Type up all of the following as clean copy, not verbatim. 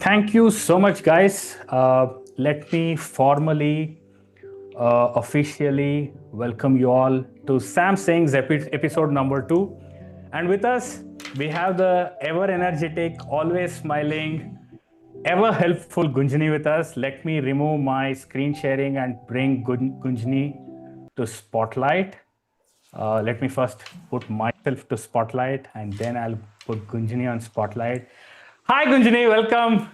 Thank you so much, guys. Let me formally, officially welcome you all to Sam Singh's episode number 2. And with us, we have the ever energetic, always smiling, ever helpful Gunjani with us. Let me remove my screen sharing and bring Gunjani to spotlight. Let me first put myself to spotlight and then I'll put Gunjani on spotlight. Hi, Gunjani, welcome.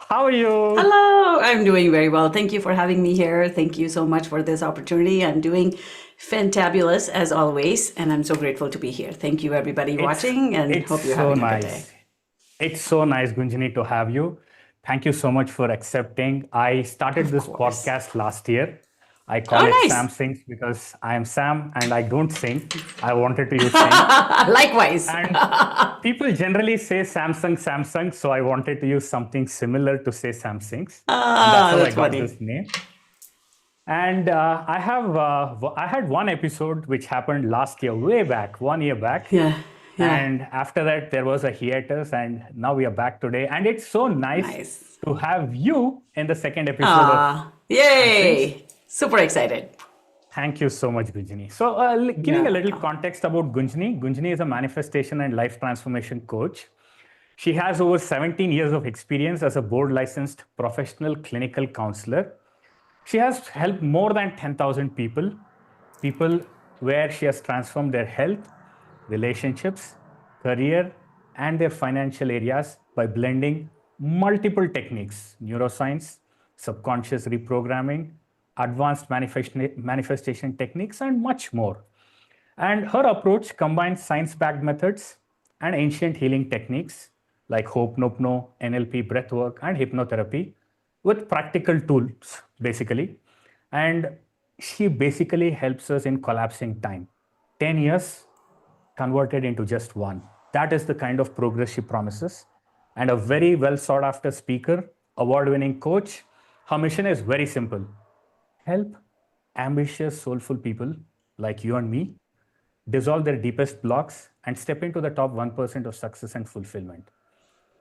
How are you? Hello, I'm doing very well. Thank you for having me here. Thank you so much for this opportunity. I'm doing fantabulous as always, and I'm so grateful to be here. Thank you, everybody watching, and It's hope you're so having a good day. nice. It's so nice, Gunjani, to have you. Thank you so much for accepting. I started Of this course. podcast last year. I call Oh, it Sam nice. Sings because I am Sam and I don't sing. I wanted to use sing. Likewise. And people generally say Samsung, Samsung. So I wanted to use something similar to say Samsings. And that's how I That's got funny. this name. And I had one episode which happened last year, way back, 1 year back. Yeah, yeah. And after that, there was a hiatus, and now we are back today. And it's so nice Nice. to have you in the second episode of Samsings. Yay. Super excited. Thank you so much, Gunjani. So, giving You're a little welcome. context about Gunjani, Gunjani is a manifestation and life transformation coach. She has over 17 years of experience as a board licensed professional clinical counselor. She has helped more than 10,000 people where she has transformed their health, relationships, career, and their financial areas by blending multiple techniques: neuroscience, subconscious reprogramming, advanced manifestation techniques, and much more. And her approach combines science backed methods and ancient healing techniques like Ho'oponopono, NLP, breathwork, and hypnotherapy with practical tools, basically. And she basically helps us in collapsing time. 10 years converted into just one. That is the kind of progress she promises. And a very well sought after speaker, award winning coach. Her mission is very simple: help ambitious, soulful people like you and me dissolve their deepest blocks and step into the top 1% of success and fulfillment.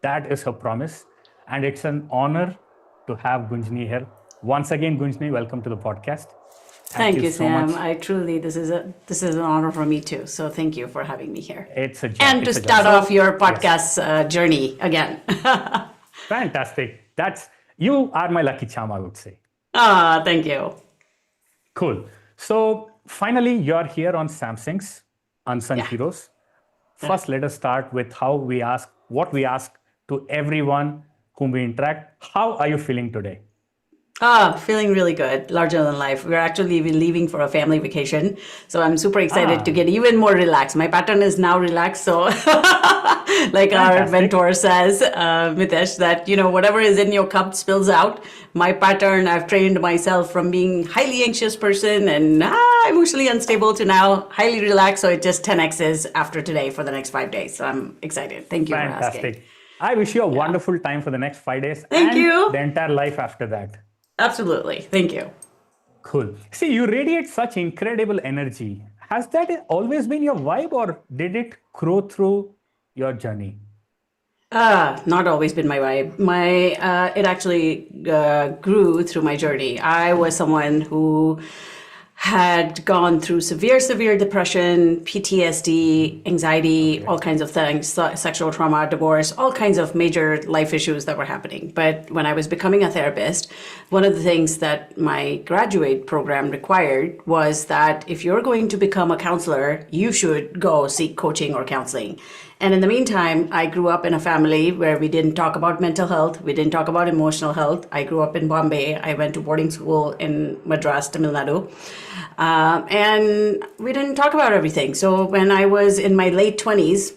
That is her promise. And it's an honor to have Gunjani here. Once again, Gunjani, welcome to the podcast. Thank Thank you you, so much. Sam. This is an honor for me too. So thank you for having me here. It's a joy. And to It's a joy. start off your Yes, podcast journey again. fantastic. You are my lucky charm, I would say. Thank you. Cool. So finally, you're here on Samsung's Unsung Yeah. Heroes. First, let us start with what we ask to everyone whom we interact. How are you feeling today? Feeling really good, larger than life. We're actually leaving for a family vacation. So I'm super excited to Ah, get even more relaxed. My pattern is now relaxed. So like our fantastic. mentor says, Mitesh, that, whatever is in your cup spills out. My pattern, I've trained myself from being highly anxious person and emotionally unstable to now highly relaxed. So it just 10x's after today for the next 5 days. So I'm excited. Thank you for asking. Fantastic. I wish you a Yeah. wonderful time for the next 5 days Thank and you. the entire life after that. Absolutely. Thank you. Cool. See, you radiate such incredible energy. Has that always been your vibe or did it grow through your journey? Not always been my vibe. It actually grew through my journey. I was someone who had gone through severe depression, PTSD, anxiety, Okay. all kinds of things, sexual trauma, divorce, all kinds of major life issues that were happening. But when I was becoming a therapist, one of the things that my graduate program required was that if you're going to become a counselor, you should go seek coaching or counseling. And in the meantime, I grew up in a family where we didn't talk about mental health. We didn't talk about emotional health. I grew up in Bombay. I went to boarding school in Madras, Tamil Nadu. And we didn't talk about everything. So when I was in my late 20s,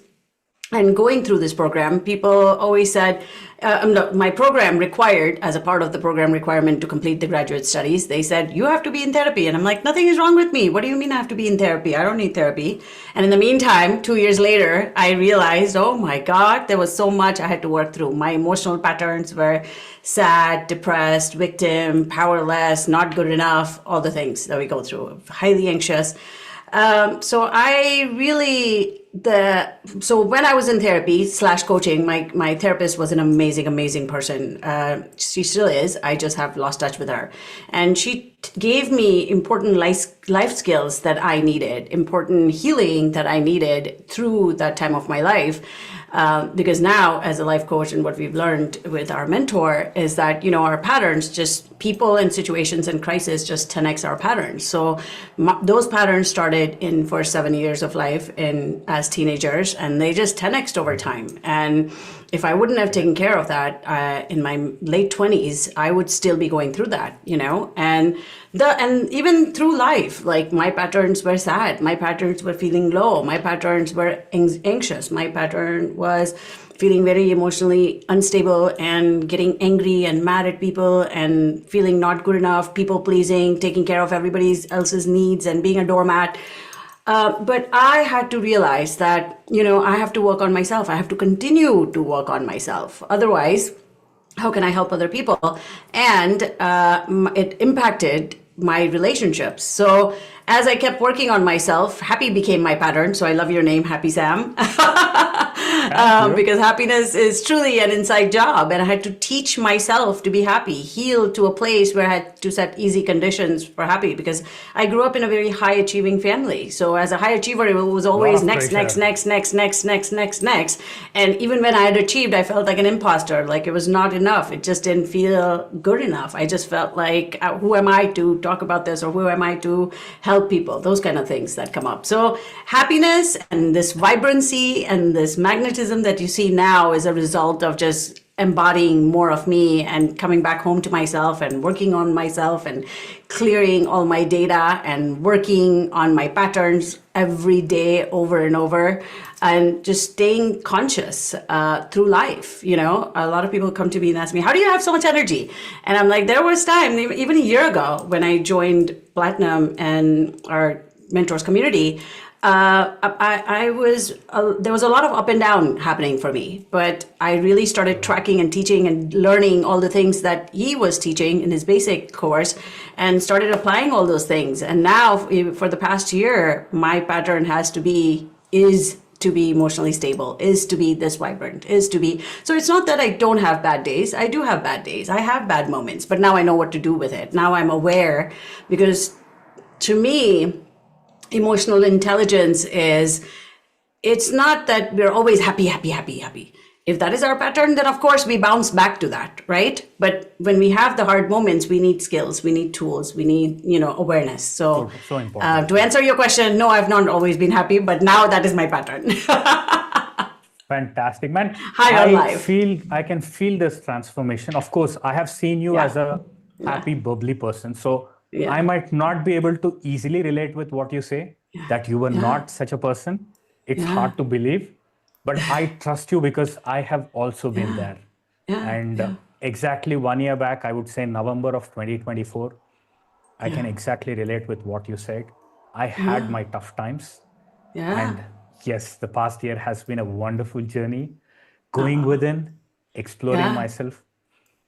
and going through this program, people always said, no, my program required, as a part of the program requirement to complete the graduate studies, they said, you have to be in therapy. And I'm like, nothing is wrong with me. What do you mean I have to be in therapy? I don't need therapy. And in the meantime, 2 years later, I realized, oh my God, there was so much I had to work through. My emotional patterns were sad, depressed, victim, powerless, not good enough, all the things that we go through, highly anxious. So I really so when I was in therapy / coaching, my therapist was an amazing person. She still is. I just have lost touch with her, and she gave me important life skills that I needed, important healing that I needed through that time of my life. Because now, as a life coach, and what we've learned with our mentor is that, our patterns, just people and situations and crisis, just 10x our patterns. So those patterns started in first 7 years of life as teenagers, and they just 10x'd over time. And if I wouldn't have taken care of that in my late 20s, I would still be going through that, and even through life, like my patterns were sad, my patterns were feeling low, my patterns were anxious, my pattern was feeling very emotionally unstable and getting angry and mad at people and feeling not good enough, people pleasing, taking care of everybody else's needs and being a doormat. But I had to realize that, I have to work on myself. I have to continue to work on myself. Otherwise, how can I help other people? And it impacted my relationships. So as I kept working on myself, happy became my pattern. So I love your name, Happy Sam. Because happiness is truly an inside job. And I had to teach myself to be happy, heal to a place where I had to set easy conditions for happy, because I grew up in a very high achieving family. So as a high achiever, it was always next. And even when I had achieved, I felt like an imposter, like it was not enough. It just didn't feel good enough. I just felt like, who am I to talk about this, or who am I to help people? Those kind of things that come up. So happiness and this vibrancy and this magnetism that you see now is a result of just embodying more of me and coming back home to myself and working on myself and clearing all my data and working on my patterns every day over and over, and just staying conscious through life. A lot of people come to me and ask me, how do you have so much energy? And I'm like, there was time, even a year ago when I joined Platinum and our mentors community, there was a lot of up and down happening for me, but I really started tracking and teaching and learning all the things that he was teaching in his basic course, and started applying all those things. And now for the past year, my pattern is to be emotionally stable, is to be this vibrant, so it's not that I don't have bad days. I do have bad days. I have bad moments, but now I know what to do with it. Now I'm aware, because to me, emotional intelligence it's not that we're always happy. If that is our pattern, then of course we bounce back to that, right? But when we have the hard moments, we need skills, we need tools, we need, awareness. So important. To answer your question, no, I've not always been happy, but now that is my pattern. Fantastic, man. High on life. I can feel this transformation. Of course, I have seen you as a happy, bubbly person. So I might not be able to easily relate with what you say, that you were not such a person. It's hard to believe, but I trust you because I have also been there. Exactly 1 year back, I would say November of 2024, I can exactly relate with what you said. I had my tough times. And yes, the past year has been a wonderful journey, going within, exploring myself.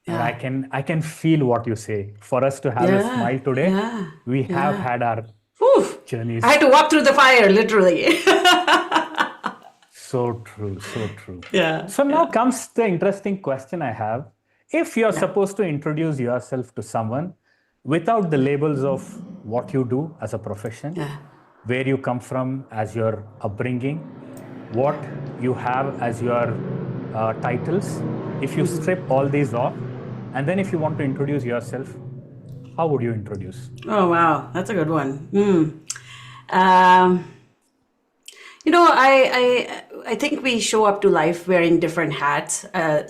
And I can feel what you say. For us to have a smile today, we have had our journeys. I had to walk through the fire, literally. So true, so true. So now comes the interesting question I have. If you're supposed to introduce yourself to someone without the labels of what you do as a profession, where you come from as your upbringing, what you have as your titles, if you strip all these off, and then if you want to introduce yourself, how would you introduce? Oh, wow. That's a good one. I think we show up to life wearing different hats.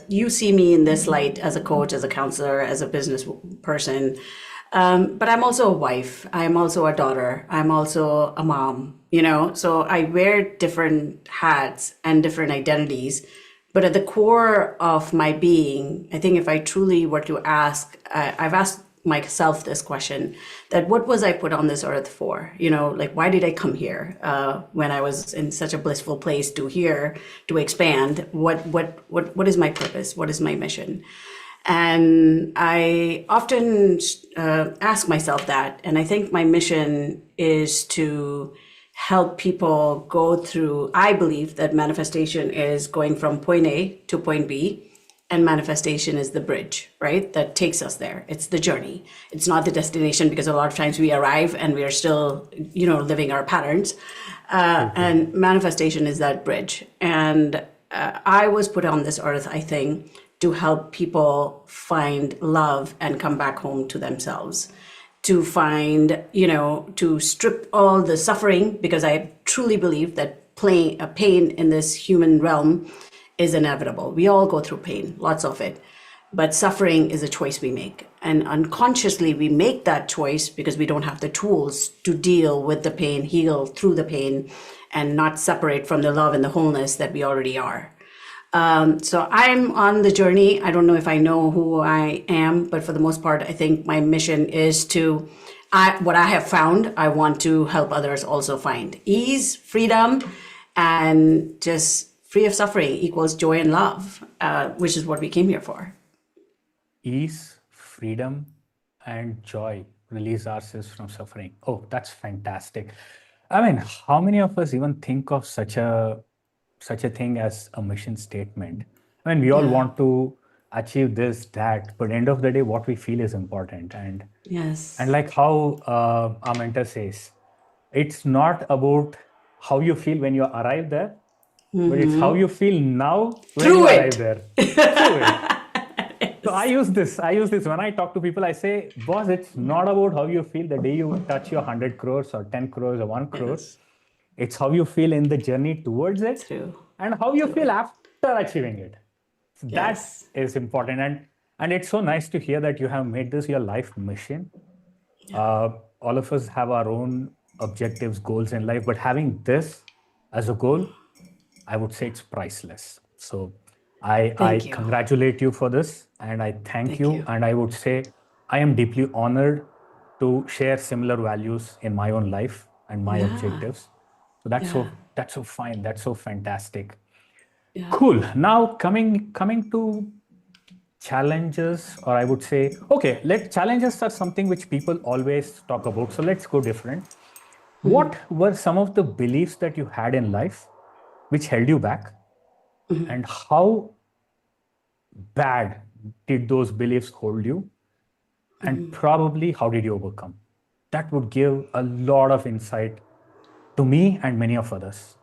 You see me in this light as a coach, as a counselor, as a business person. But I'm also a wife. I'm also a daughter. I'm also a mom, so I wear different hats and different identities. But at the core of my being, I think if I truly were to ask, I've asked myself this question, that what was I put on this earth for? Why did I come here when I was in such a blissful place to expand? What is my purpose? What is my mission? And I often ask myself that. And I think my mission is to help people go through. I believe that manifestation is going from point A to point B, and manifestation is the bridge, right? That takes us there. It's the journey. It's not the destination, because a lot of times we arrive and we are still, living our patterns. And manifestation is that bridge. And I was put on this earth, I think, to help people find love and come back home to themselves, to find, to strip all the suffering, because I truly believe that pain in this human realm is inevitable. We all go through pain, lots of it, but suffering is a choice we make. And unconsciously we make that choice because we don't have the tools to deal with the pain, heal through the pain, and not separate from the love and the wholeness that we already are. So I'm on the journey. I don't know if I know who I am, but for the most part, I think my mission is what I have found, I want to help others also find ease, freedom, and just free of suffering equals joy and love, which is what we came here for. Ease, freedom, and joy. Release ourselves from suffering. Oh, that's fantastic. I mean, how many of us even think of such a thing as a mission statement? I mean, we all want to achieve this, that, but end of the day, what we feel is important. And yes, and like how our mentor says, it's not about how you feel when you arrive there, but it's how you feel now when Through you it. arrive there. Through it. So I use this when I talk to people. I say, boss, it's not about how you feel the day you touch your 100 crores or 10 crores or 1 crore. Yes. It's how you feel in the journey towards it. True. And how you feel after achieving it. So Yes. that is important. And it's so nice to hear that you have made this your life mission. All of us have our own objectives, goals in life, but having this as a goal, I would say it's priceless. So I Thank you. congratulate you for this, and I thank Thank you. you. And I would say I am deeply honored to share similar values in my own life and my objectives. So that's so fine. That's so fantastic. Yeah. Cool. Now coming to challenges, or I would say, okay, challenges are something which people always talk about. So let's go different. What were some of the beliefs that you had in life which held you back? And how bad did those beliefs hold you? And probably how did you overcome? That would give a lot of insight to me and many of others.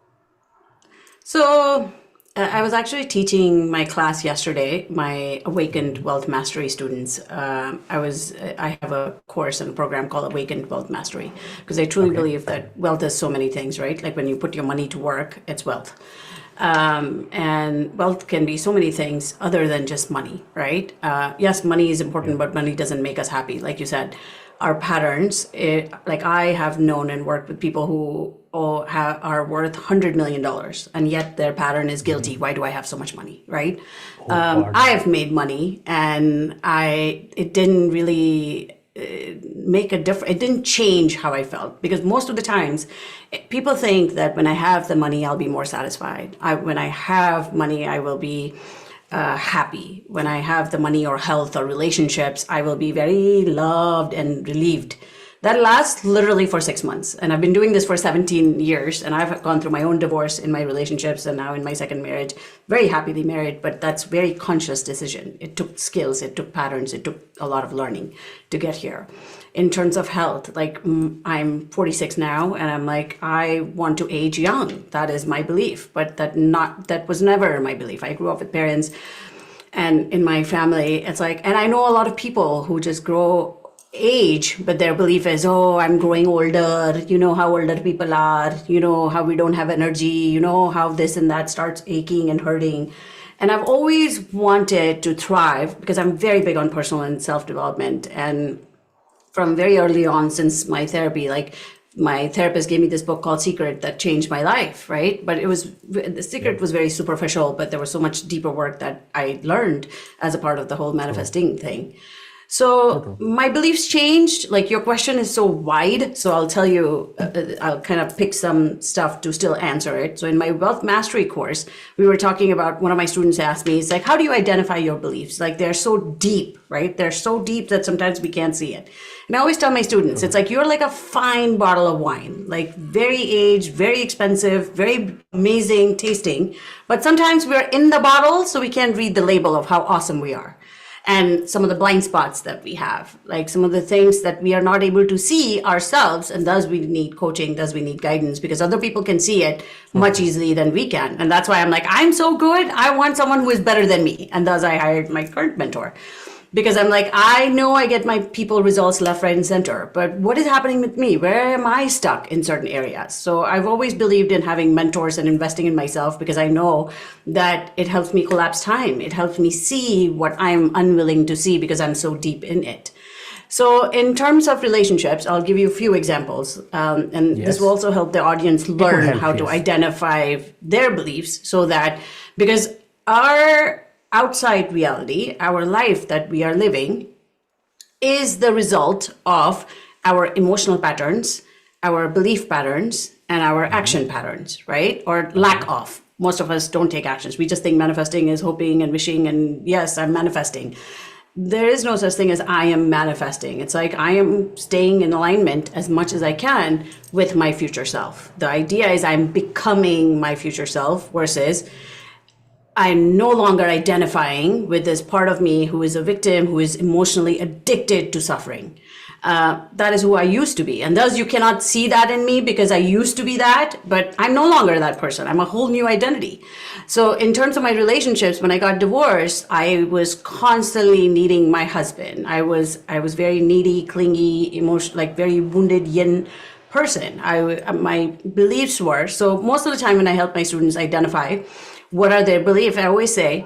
So I was actually teaching my class yesterday, my Awakened Wealth Mastery students. I have a course and a program called Awakened Wealth Mastery, because I truly believe that wealth is so many things, right? Like when you put your money to work, it's wealth. And wealth can be so many things other than just money, right? Yes, money is important, but money doesn't make us happy. Like you said, our patterns, like I have known and worked with people who are worth $100 million, and yet their pattern is guilty. Why do I have so much money, right? I have made money, and it didn't really make a difference. It didn't change how I felt, because most of the times people think that when I have the money, I'll be more satisfied. When I have money, I will be happy. When I have the money or health or relationships, I will be very loved and relieved. That lasts literally for 6 months. And I've been doing this for 17 years, and I've gone through my own divorce in my relationships and now in my second marriage, very happily married, but that's very conscious decision. It took skills, it took patterns, it took a lot of learning to get here. In terms of health, like I'm 46 now, and I'm like, I want to age young. That is my belief, but that was never my belief. I grew up with parents, and in my family, it's like, and I know a lot of people who just grow age, but their belief is, oh, I'm growing older. You know how older people are. You know how we don't have energy. You know how this and that starts aching and hurting. And I've always wanted to thrive, because I'm very big on personal and self-development. And from very early on, since my therapy, like my therapist gave me this book called Secret that changed my life, right? But the secret was very superficial, but there was so much deeper work that I learned as a part of the whole manifesting thing. So my beliefs changed. Like your question is so wide. So I'll tell you, I'll kind of pick some stuff to still answer it. So in my wealth mastery course, we were talking about, one of my students asked me, it's like, how do you identify your beliefs? Like they're so deep, right? They're so deep that sometimes we can't see it. And I always tell my students, it's like, you're like a fine bottle of wine, like very aged, very expensive, very amazing tasting. But sometimes we're in the bottle, so we can't read the label of how awesome we are. And some of the blind spots that we have, like some of the things that we are not able to see ourselves, and thus we need coaching, thus we need guidance, because other people can see it much easily than we can. And that's why I'm like, I'm so good, I want someone who is better than me. And thus I hired my current mentor. Because I'm like, I know I get my people results left, right, and center, but what is happening with me? Where am I stuck in certain areas? So I've always believed in having mentors and investing in myself, because I know that it helps me collapse time. It helps me see what I'm unwilling to see because I'm so deep in it. So in terms of relationships, I'll give you a few examples. And this will also help the audience learn how to identify their beliefs, so that, because our outside reality, our life that we are living, is the result of our emotional patterns, our belief patterns, and our action patterns, right? Or lack of. Most of us don't take actions. We just think manifesting is hoping and wishing, and yes, I'm manifesting. There is no such thing as I am manifesting. It's like I am staying in alignment as much as I can with my future self. The idea is I'm becoming my future self, versus I'm no longer identifying with this part of me who is a victim, who is emotionally addicted to suffering. That is who I used to be. And thus you cannot see that in me, because I used to be that, but I'm no longer that person. I'm a whole new identity. So in terms of my relationships, when I got divorced, I was constantly needing my husband. I was very needy, clingy, emotional, like very wounded yin person. My beliefs were, so most of the time when I help my students identify what are their beliefs, I always say,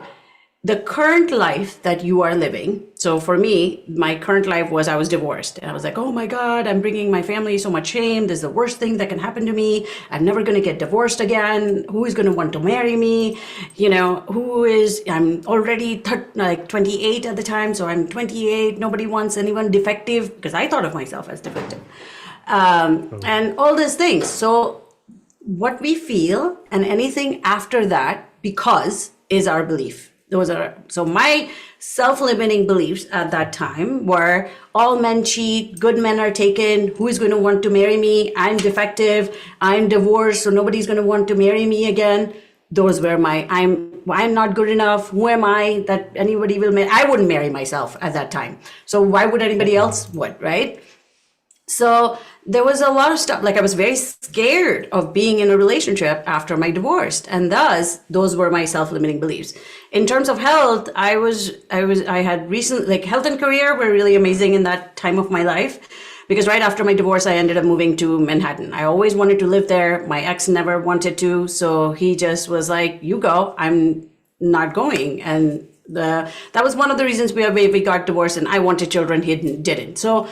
the current life that you are living. So for me, my current life was, I was divorced. And I was like, oh my God, I'm bringing my family so much shame. This is the worst thing that can happen to me. I'm never going to get divorced again. Who is going to want to marry me? You know, I'm already 28 at the time. So I'm 28. Nobody wants anyone defective, because I thought of myself as defective. And all these things. So what we feel and anything after that, because, is our belief. So my self-limiting beliefs at that time were, all men cheat, good men are taken, who is going to want to marry me? I'm defective, I'm divorced, so nobody's going to want to marry me again. Those were I'm not good enough. Who am I that anybody will marry? I wouldn't marry myself at that time. So why would anybody else would, right? So there was a lot of stuff, like I was very scared of being in a relationship after my divorce. And thus, those were my self-limiting beliefs. In terms of health, I had recent, like health and career were really amazing in that time of my life. Because right after my divorce, I ended up moving to Manhattan. I always wanted to live there. My ex never wanted to. So he just was like, you go, I'm not going. And that was one of the reasons we got divorced, and I wanted children, he didn't. So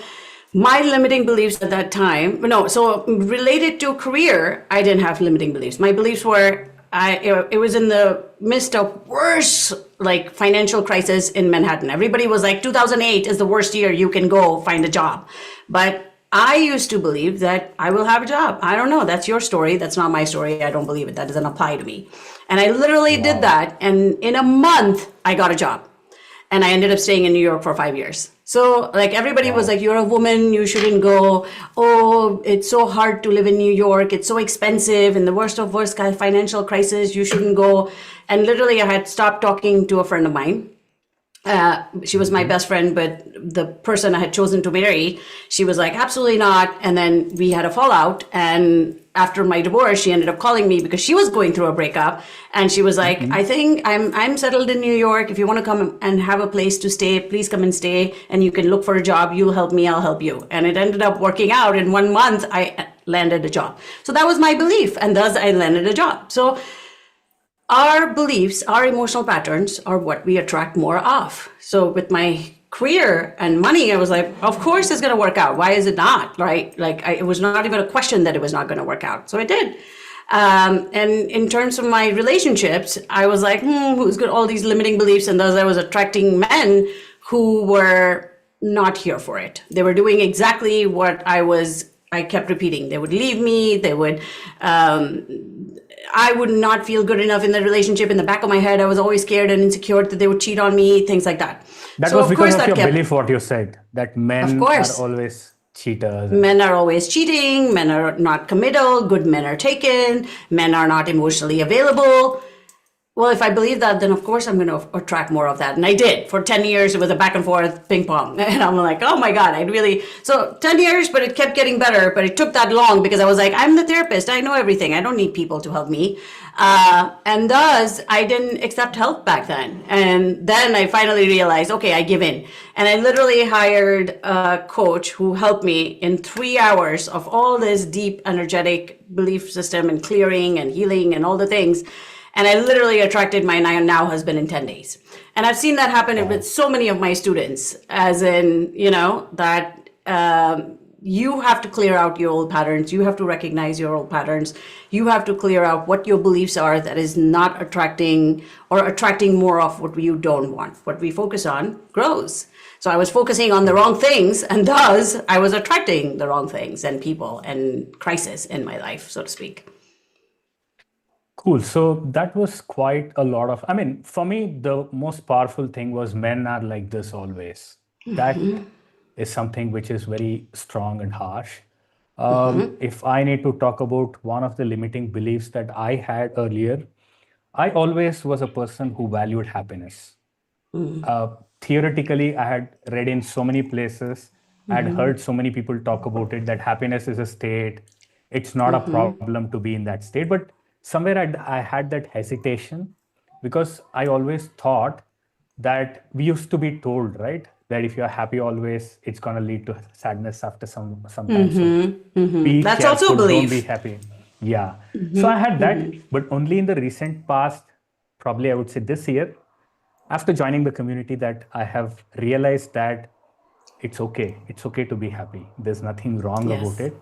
my limiting beliefs at that time, so related to career, I didn't have limiting beliefs. My beliefs were, it was in the midst of worst, like financial crisis in Manhattan. Everybody was like, 2008 is the worst year you can go find a job. But I used to believe that I will have a job. I don't know. That's your story. That's not my story. I don't believe it. That doesn't apply to me. And I literally did that. And in a month, I got a job. And I ended up staying in New York for 5 years. So like everybody was like, you're a woman, you shouldn't go. Oh, it's so hard to live in New York. It's so expensive. In the worst of worst financial crisis, you shouldn't go. And literally I had stopped talking to a friend of mine. She was my best friend, but the person I had chosen to marry, she was like, absolutely not. And then we had a fallout. And after my divorce, she ended up calling me because she was going through a breakup. And she was like, I think I'm settled in New York. If you want to come and have a place to stay, please come and stay. And you can look for a job. You'll help me. I'll help you. And it ended up working out. In 1 month, I landed a job. So that was my belief. And thus I landed a job. So our beliefs, our emotional patterns are what we attract more of. So with my career and money, I was like, of course it's going to work out. Why is it not? Right? Like it was not even a question that it was not going to work out. So it did. And in terms of my relationships, I was like, who's got all these limiting beliefs? And thus I was attracting men who were not here for it. They were doing exactly what I kept repeating. They would leave me. I would not feel good enough in the relationship. In the back of my head, I was always scared and insecure that they would cheat on me, things like that. That So was of because course of that your kept, belief, what you said, that of men are course, always cheaters. men are always cheating, men are not committal, good men are taken, men are not emotionally available. Well, if I believe that, then of course I'm going to attract more of that. And I did. For 10 years, it was a back and forth ping pong. And I'm like, oh my God, so 10 years, but it kept getting better. But it took that long because I was like, I'm the therapist. I know everything. I don't need people to help me. And thus, I didn't accept help back then. And then I finally realized, okay, I give in. And I literally hired a coach who helped me in 3 hours of all this deep energetic belief system and clearing and healing and all the things. And I literally attracted my now husband in 10 days. And I've seen that happen with so many of my students, as in, that you have to clear out your old patterns. You have to recognize your old patterns. You have to clear out what your beliefs are that is not attracting or attracting more of what you don't want. What we focus on grows. So I was focusing on the wrong things, and thus I was attracting the wrong things and people and crisis in my life, so to speak. Cool. So that was quite a lot of, for me, the most powerful thing was men are like this always. That is something which is very strong and harsh. If I need to talk about one of the limiting beliefs that I had earlier, I always was a person who valued happiness. Theoretically, I had read in so many places, I had heard so many people talk about it, that happiness is a state. It's not a problem to be in that state. But somewhere I had that hesitation because I always thought that we used to be told, right, that if you're happy always, it's going to lead to sadness after some time. So be That's also a careful, don't be belief. happy. Yeah. So I had that, but only in the recent past, probably I would say this year, after joining the community, that I have realized that it's okay. It's okay to be happy. There's nothing wrong about Yes. it.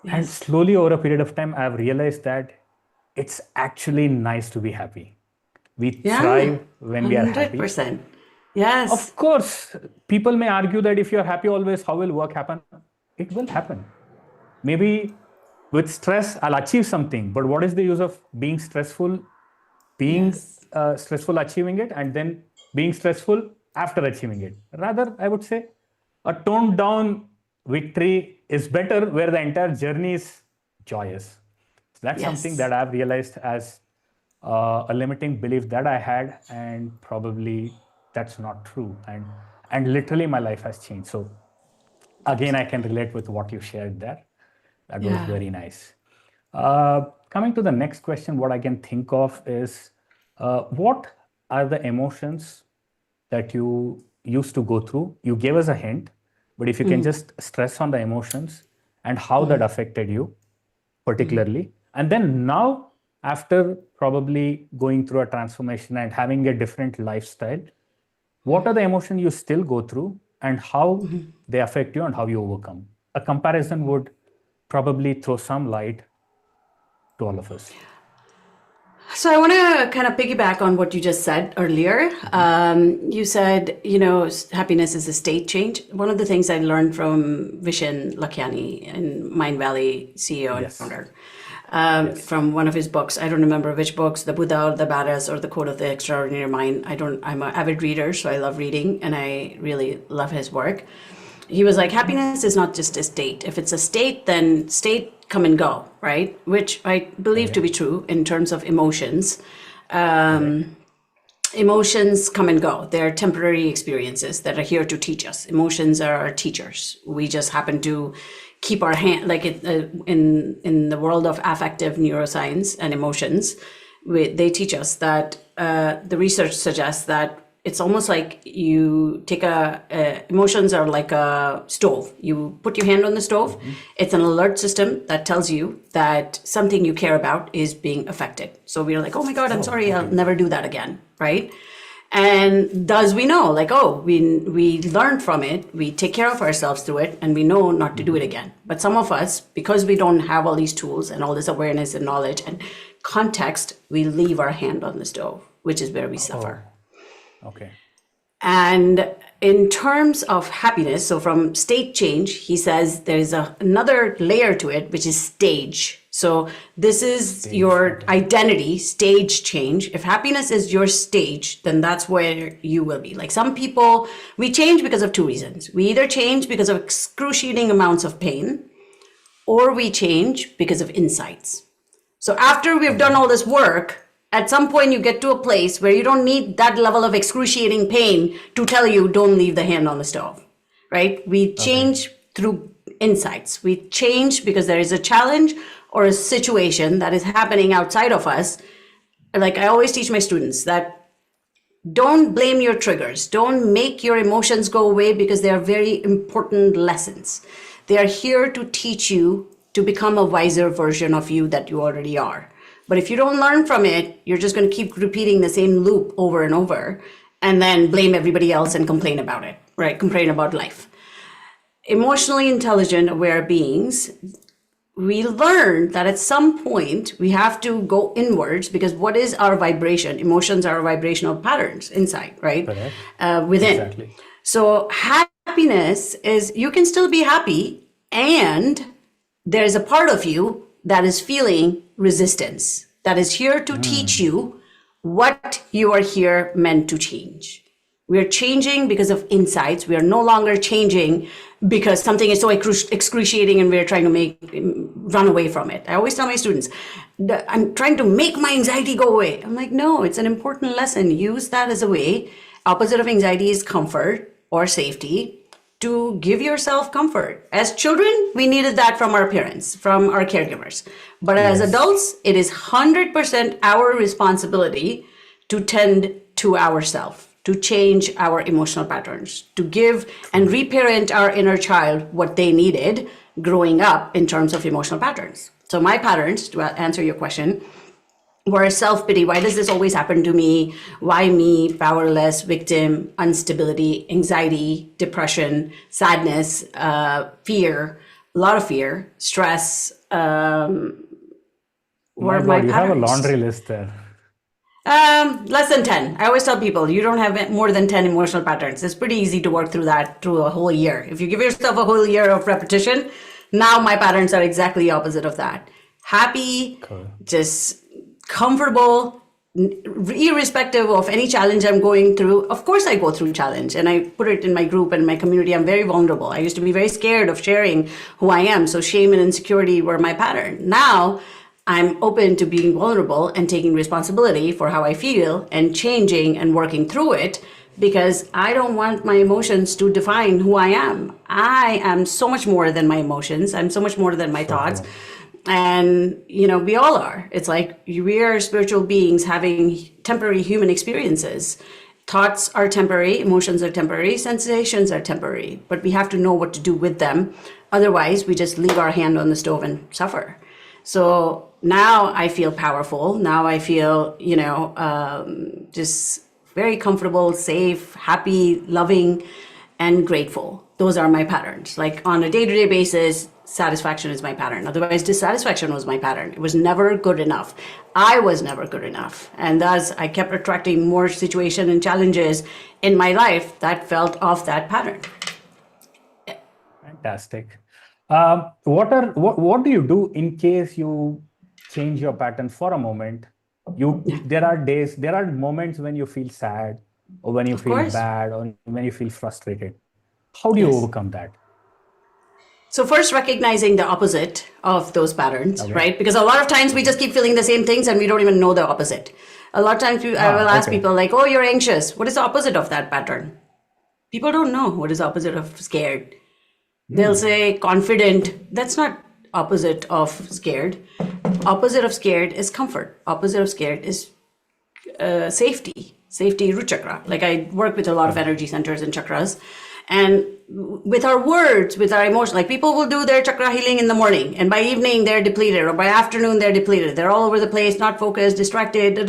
And Yes. slowly over a period of time, I've realized that it's actually nice to be happy. We Yeah. thrive when we are happy. 100%. Yes. Of course, people may argue that if you're happy always, how will work happen? It will happen. Maybe with stress, I'll achieve something. But what is the use of being stressful, being Yes. stressful, achieving it, and then being stressful after achieving it? Rather, I would say a toned down victory is better where the entire journey is joyous. So that's something Yes. that I've realized as a limiting belief that I had, and probably that's not true. And literally, my life has changed. So again, I can relate with what you shared there. That was Yeah. very nice. Coming to the next question, what I can think of is what are the emotions that you used to go through? You gave us a hint, but if you can just stress on the emotions and how that affected you, particularly. And then now, after probably going through a transformation and having a different lifestyle, what are the emotions you still go through and how they affect you and how you overcome? A comparison would probably throw some light to all of us. So I want to kind of piggyback on what you just said earlier. You said, happiness is a state change. One of the things I learned from Vishen Lakhiani, and Mind Valley CEO and Yes. founder, Yes. from one of his books. I don't remember which books, The Buddha, The Badass, or The Code of the Extraordinary Mind. I'm an avid reader, so I love reading, and I really love his work. He was like, happiness is not just a state. If it's a state, then state come and go, right? Which I believe to be true in terms of emotions. Emotions come and go. They're temporary experiences that are here to teach us. Emotions are our teachers. We just happen to keep our hand, like in the world of affective neuroscience and emotions, they teach us that the research suggests that it's almost like you take emotions are like a stove. You put your hand on the stove. It's an alert system that tells you that something you care about is being affected. So we're like, oh my God, I'm sorry, I'll never do that again, right? And thus we know, like, oh, we learn from it, we take care of ourselves through it, and we know not to do it again. But some of us, because we don't have all these tools and all this awareness and knowledge and context, we leave our hand on the stove, which is where we suffer. Okay. And in terms of happiness, so from state change, he says there is another layer to it, which is stage. So this is your identity, stage change. If happiness is your stage, then that's where you will be. Like some people, we change because of two reasons. We either change because of excruciating amounts of pain, or we change because of insights. So after we've done all this work, at some point you get to a place where you don't need that level of excruciating pain to tell you don't leave the hand on the stove, right? We change through insights. We change because there is a challenge or a situation that is happening outside of us. Like I always teach my students that don't blame your triggers. Don't make your emotions go away because they are very important lessons. They are here to teach you to become a wiser version of you that you already are. But if you don't learn from it, you're just going to keep repeating the same loop over and over and then blame everybody else and complain about it, right? Complain about life. Emotionally intelligent, aware beings, we learn that at some point we have to go inwards because what is our vibration? Emotions are vibrational patterns inside, right? Within. Exactly. So happiness is you can still be happy and there's a part of you that is feeling resistance, that is here to teach you what you are here meant to change. We are changing because of insights. We are no longer changing because something is so excruciating and we're trying to run away from it. I always tell my students, I'm trying to make my anxiety go away. I'm like, no, it's an important lesson. Use that as a way. Opposite of anxiety is comfort or safety. To give yourself comfort. As children, we needed that from our parents, from our caregivers. But as adults, it is 100% our responsibility to tend to ourselves, to change our emotional patterns, to give and reparent our inner child what they needed growing up in terms of emotional patterns. So my patterns, to answer your question, were self-pity. Why does this always happen to me? Why me? Powerless, victim, instability, anxiety, depression, sadness, fear, a lot of fear, stress. My God, you have a laundry list there. Less than 10. I always tell people, you don't have more than 10 emotional patterns. It's pretty easy to work through that through a whole year. If you give yourself a whole year of repetition, now my patterns are exactly the opposite of that. Happy, just comfortable, irrespective of any challenge I'm going through. Of course I go through challenge and I put it in my group and my community. I'm very vulnerable. I used to be very scared of sharing who I am. So shame and insecurity were my pattern. Now I'm open to being vulnerable and taking responsibility for how I feel and changing and working through it because I don't want my emotions to define who I am. I am so much more than my emotions. I'm so much more than my thoughts. And, we all are. It's like we are spiritual beings having temporary human experiences. Thoughts are temporary, emotions are temporary, sensations are temporary, but we have to know what to do with them. Otherwise, we just leave our hand on the stove and suffer. So now I feel powerful. Now I feel, just very comfortable, safe, happy, loving, and grateful. Those are my patterns. Like on a day-to-day basis, satisfaction is my pattern. Otherwise, dissatisfaction was my pattern. It was never good enough. I was never good enough. And thus, I kept attracting more situations and challenges in my life that felt off that pattern. Fantastic. What do you do in case you change your pattern for a moment? There are moments when you feel sad or when you feel bad or when you feel frustrated. How do you overcome that? So first, recognizing the opposite of those patterns, right? Because a lot of times we just keep feeling the same things and we don't even know the opposite. A lot of times I will ask people like, oh, you're anxious. What is the opposite of that pattern? People don't know what is the opposite of scared. They'll say confident. That's not opposite of scared. Opposite of scared is comfort. Opposite of scared is safety, root chakra. Like I work with a lot of energy centers and chakras. And with our words, with our emotions, like people will do their chakra healing in the morning and by evening they're depleted or by afternoon they're depleted. They're all over the place, not focused, distracted,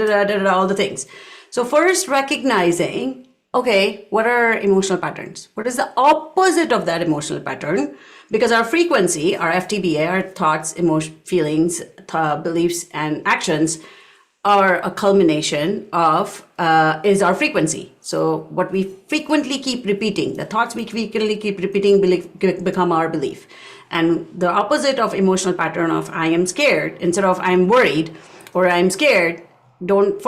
all the things. So first recognizing, okay, what are emotional patterns? What is the opposite of that emotional pattern? Because our frequency, our FTBA, our thoughts, emotions, feelings, beliefs, and actions are a culmination of is our frequency. So what we frequently keep repeating, the thoughts we frequently keep repeating become our belief. And the opposite of emotional pattern of I am scared, instead of I'm worried or I'm scared,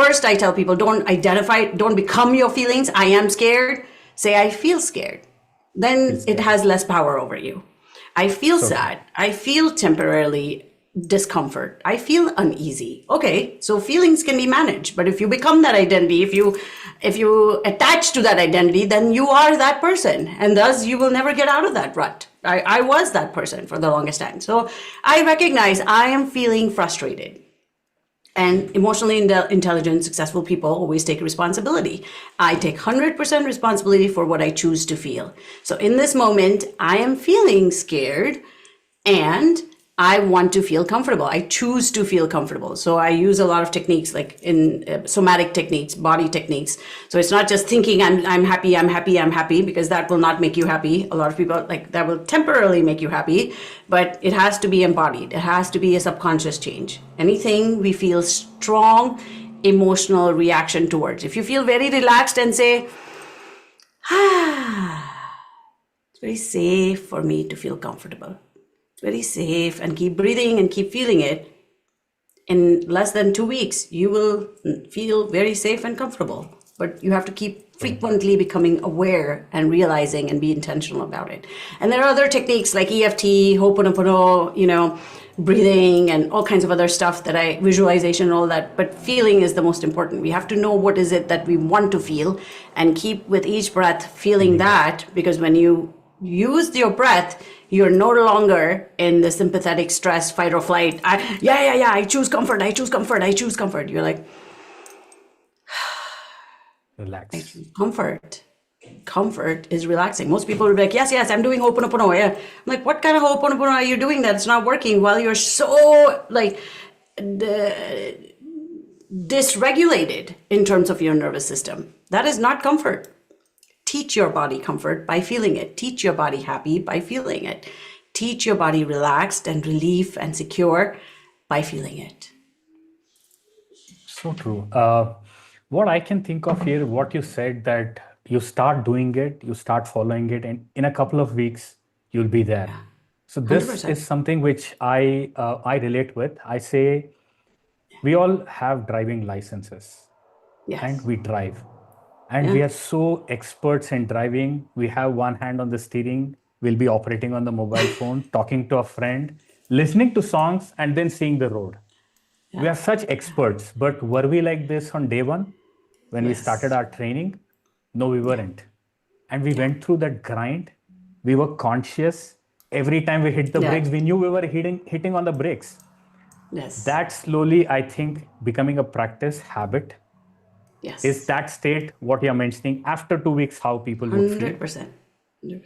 first I tell people, don't become your feelings. I am scared. Say I feel scared. Then it has less power over you. I feel sad. I feel temporarily discomfort. I feel uneasy. Okay, so feelings can be managed, but if you become that identity, if you attach to that identity, then you are that person, and thus you will never get out of that rut. I was that person for the longest time. So I recognize I am feeling frustrated. And emotionally intelligent, successful people always take responsibility. I take 100% responsibility for what I choose to feel. So in this moment, I am feeling scared and I want to feel comfortable. I choose to feel comfortable. So I use a lot of techniques like in somatic techniques, body techniques. So it's not just thinking I'm happy, because that will not make you happy. A lot of people like that will temporarily make you happy, but it has to be embodied. It has to be a subconscious change. Anything we feel strong emotional reaction towards. If you feel very relaxed and say, it's very safe for me to feel comfortable. Very safe, and keep breathing and keep feeling it, in less than 2 weeks, you will feel very safe and comfortable. But you have to keep frequently becoming aware and realizing and be intentional about it. And there are other techniques like EFT, Ho'oponopono, breathing and all kinds of other stuff visualization and all that. But feeling is the most important. We have to know what is it that we want to feel and keep with each breath feeling that, because when you use your breath, you're no longer in the sympathetic stress, fight or flight. I choose comfort. You're like, Relax. I choose comfort. Comfort is relaxing. Most people will be like, yes, I'm doing Ho'oponopono. Yeah. I'm like, what kind of Ho'oponopono are you doing that's not working while you're so dysregulated in terms of your nervous system? That is not comfort. Teach your body comfort by feeling it. Teach your body happy by feeling it. Teach your body relaxed and relief and secure by feeling it. So true. What I can think of here, what you said, that you start doing it, you start following it, and in a couple of weeks, you'll be there. Yeah. So this 100%. Is something which I relate with. I say, we all have driving licenses, yes, and we drive. And we are so experts in driving. We have one hand on the steering. We'll be operating on the mobile phone, talking to a friend, listening to songs, and then seeing the road. Yeah. We are such experts. But were we like this on day one when we started our training? No, we weren't. And we went through that grind. We were conscious. Every time we hit the brakes, we knew we were hitting on the brakes. Yes. That slowly, I think, becoming a practice habit. Yes. Is that state what you're mentioning after 2 weeks, how people would feel? 100%.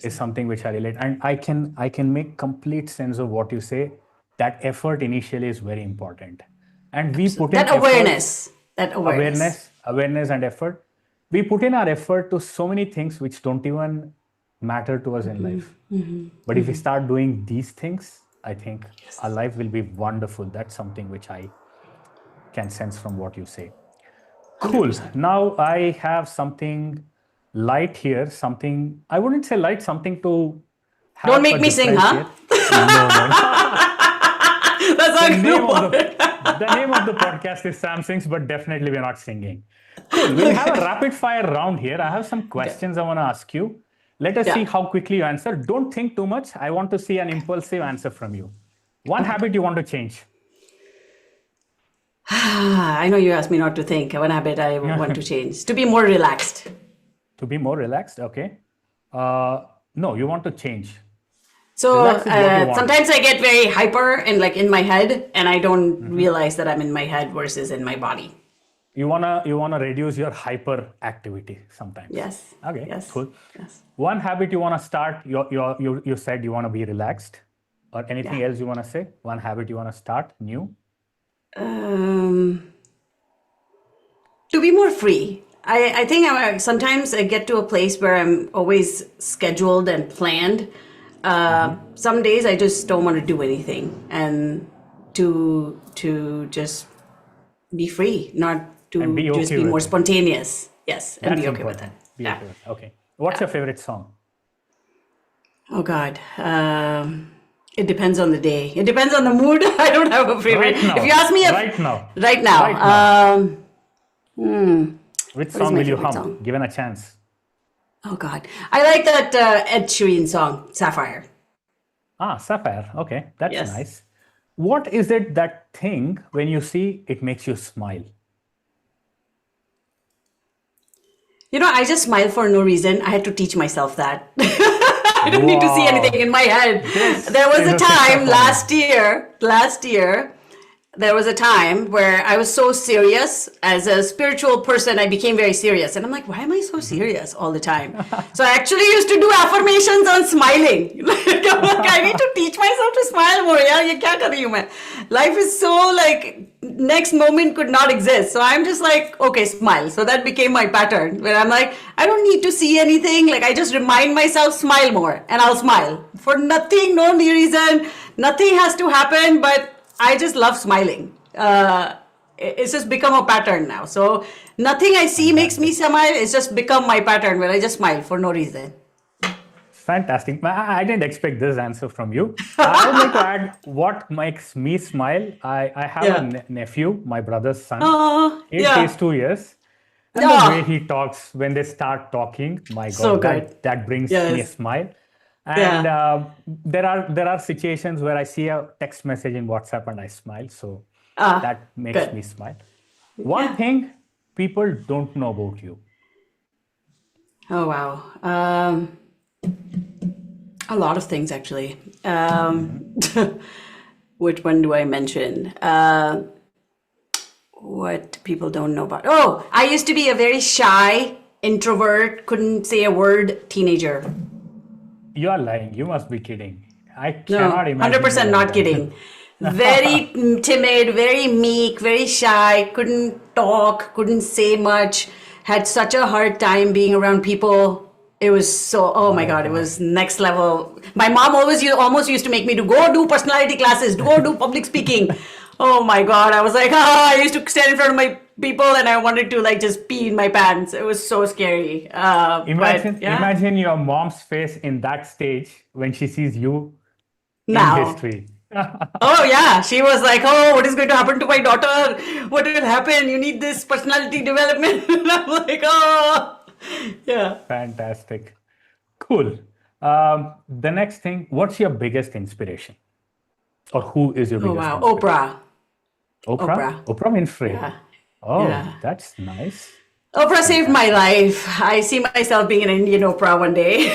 Is something which I relate. And I can make complete sense of what you say. That effort initially is very important. And we put in that awareness. Awareness and effort. We put in our effort to so many things which don't even matter to us in life. But if we start doing these things, I think our life will be wonderful. That's something which I can sense from what you say. Cool. 100%. Now I have something light here. Something, I wouldn't say light, something to have. Don't make me sing, huh? No. That's not the name of the podcast is Sam Sings, but definitely we're not singing. Cool. We'll have a rapid fire round here. I have some questions I want to ask you. Let us see how quickly you answer. Don't think too much. I want to see an impulsive answer from you. One habit you want to change. I know you asked me not to think. One habit I want to change. To be more relaxed. To be more relaxed? Okay. No, you want to change. So sometimes I get very hyper and in my head, and I don't realize that I'm in my head versus in my body. You wanna reduce your hyper activity sometimes. Yes. Okay. Yes. Cool. Yes. One habit you wanna start. You said you wanna be relaxed, or anything else you wanna say? One habit you wanna start new. To be more free. I think sometimes I get to a place where I'm always scheduled and planned. Some days I just don't want to do anything, and to just be free, not And to be just okay be with more it. spontaneous. Yes, and That's be okay with it. important. Be Yeah. okay with it. Okay. What's your favorite song? Oh God. It depends on the day. It depends on the mood. I don't have a favorite. Right If you now. ask me if Right now. right now, Right now. what Which is song my will you favorite hum, song? given a chance? Oh God, I like that Ed Sheeran song, Sapphire. Ah, Sapphire. Okay, that's Yes. nice. What is it that thing when you see it makes you smile? I just smile for no reason. I had to teach myself that. I don't need to see anything Wow, in my head. this There was is a a success time for me. last year, there was a time where I was so serious. As a spiritual person, I became very serious. And I'm like, why am I so serious all the time? So I actually used to do affirmations on smiling. Like, I'm like, I need to teach myself to smile more. Yeah, ye kya kar rahi hu main? Life is so like, next moment could not exist. So I'm just like, okay, smile. So that became my pattern where I'm like, I don't need to see anything. Like, I just remind myself, smile more, and I'll smile for nothing, no reason. Nothing has to happen, but I just love smiling. It's just become a pattern now. So nothing I see makes me Fantastic. smile. It's just become my pattern where I just smile for no reason. Fantastic. I didn't expect this answer from you. I would like to add what makes me smile. I have a Yeah. nephew, my brother's son. Oh, He's yeah. 2 years. And the way Oh, he talks, when they start talking, my so God, good. that brings me a Yes. smile. And Yeah. there are situations where I see a text message in WhatsApp and I smile. So Ah, that makes good. me smile. One Yeah. thing people don't know about you. Oh, wow. A lot of things, actually. Which one do I mention? What people don't know about. Oh, I used to be a very shy, introvert, couldn't say a word teenager. You are lying. You must be kidding. I No, cannot imagine you 100% like not that. kidding. Very timid, very meek, very shy, couldn't talk, couldn't say much, had such a hard time being around people. It was so, oh my My God, it God. was next level. My mom almost used to make me to go do personality classes, go do public speaking. Oh my God, I was like, I used to stand in front of my people and I wanted to like just pee in my pants. It was so scary. But yeah, Imagine your mom's face in that stage when she sees you in now. history. Oh yeah, she was like, "Oh, what is going to happen to my daughter? What will happen? You need this personality development." And I'm like, "Oh, yeah." Fantastic. Cool. The next thing, what's your biggest inspiration? Or who is your Oh biggest wow, inspiration? Oprah, Oprah? Oprah. Oprah Winfrey. Yeah, Oh, yeah. that's nice. Oprah saved my Fantastic. life. I see myself being an Indian Oprah one day.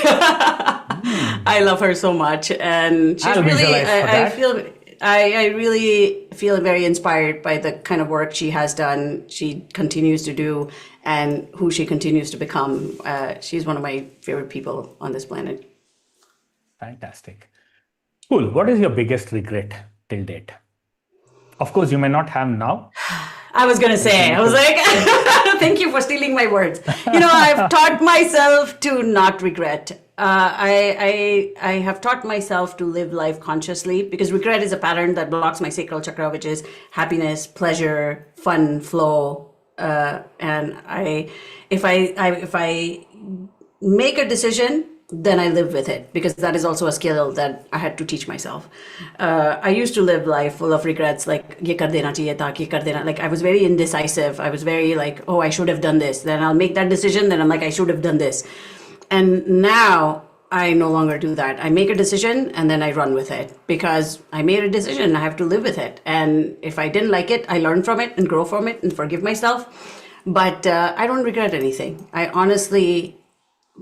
I love her so much, and she's I'll really. visualize for I that. feel. I really feel very inspired by the kind of work she has done, she continues to do, and who she continues to become. She's one of my favorite people on this planet. Fantastic. Cool. What is your biggest regret till date? Of course, you may not have now, I was gonna but if you say, I need was to. like, thank you for stealing my words. I've taught myself to not regret. I have taught myself to live life consciously because regret is a pattern that blocks my sacral chakra, which is happiness, pleasure, fun, flow. And if I make a decision, then I live with it because that is also a skill that I had to teach myself. I used to live life full of regrets, like ye kar dena chahiye tha, ye kar dena. Like I was very indecisive. I was very like, oh, I should have done this. Then I'll make that decision. Then I'm like, I should have done this. And now I no longer do that. I make a decision and then I run with it because I made a decision. I have to live with it. And if I didn't like it, I learn from it and grow from it and forgive myself. But I don't regret anything. I honestly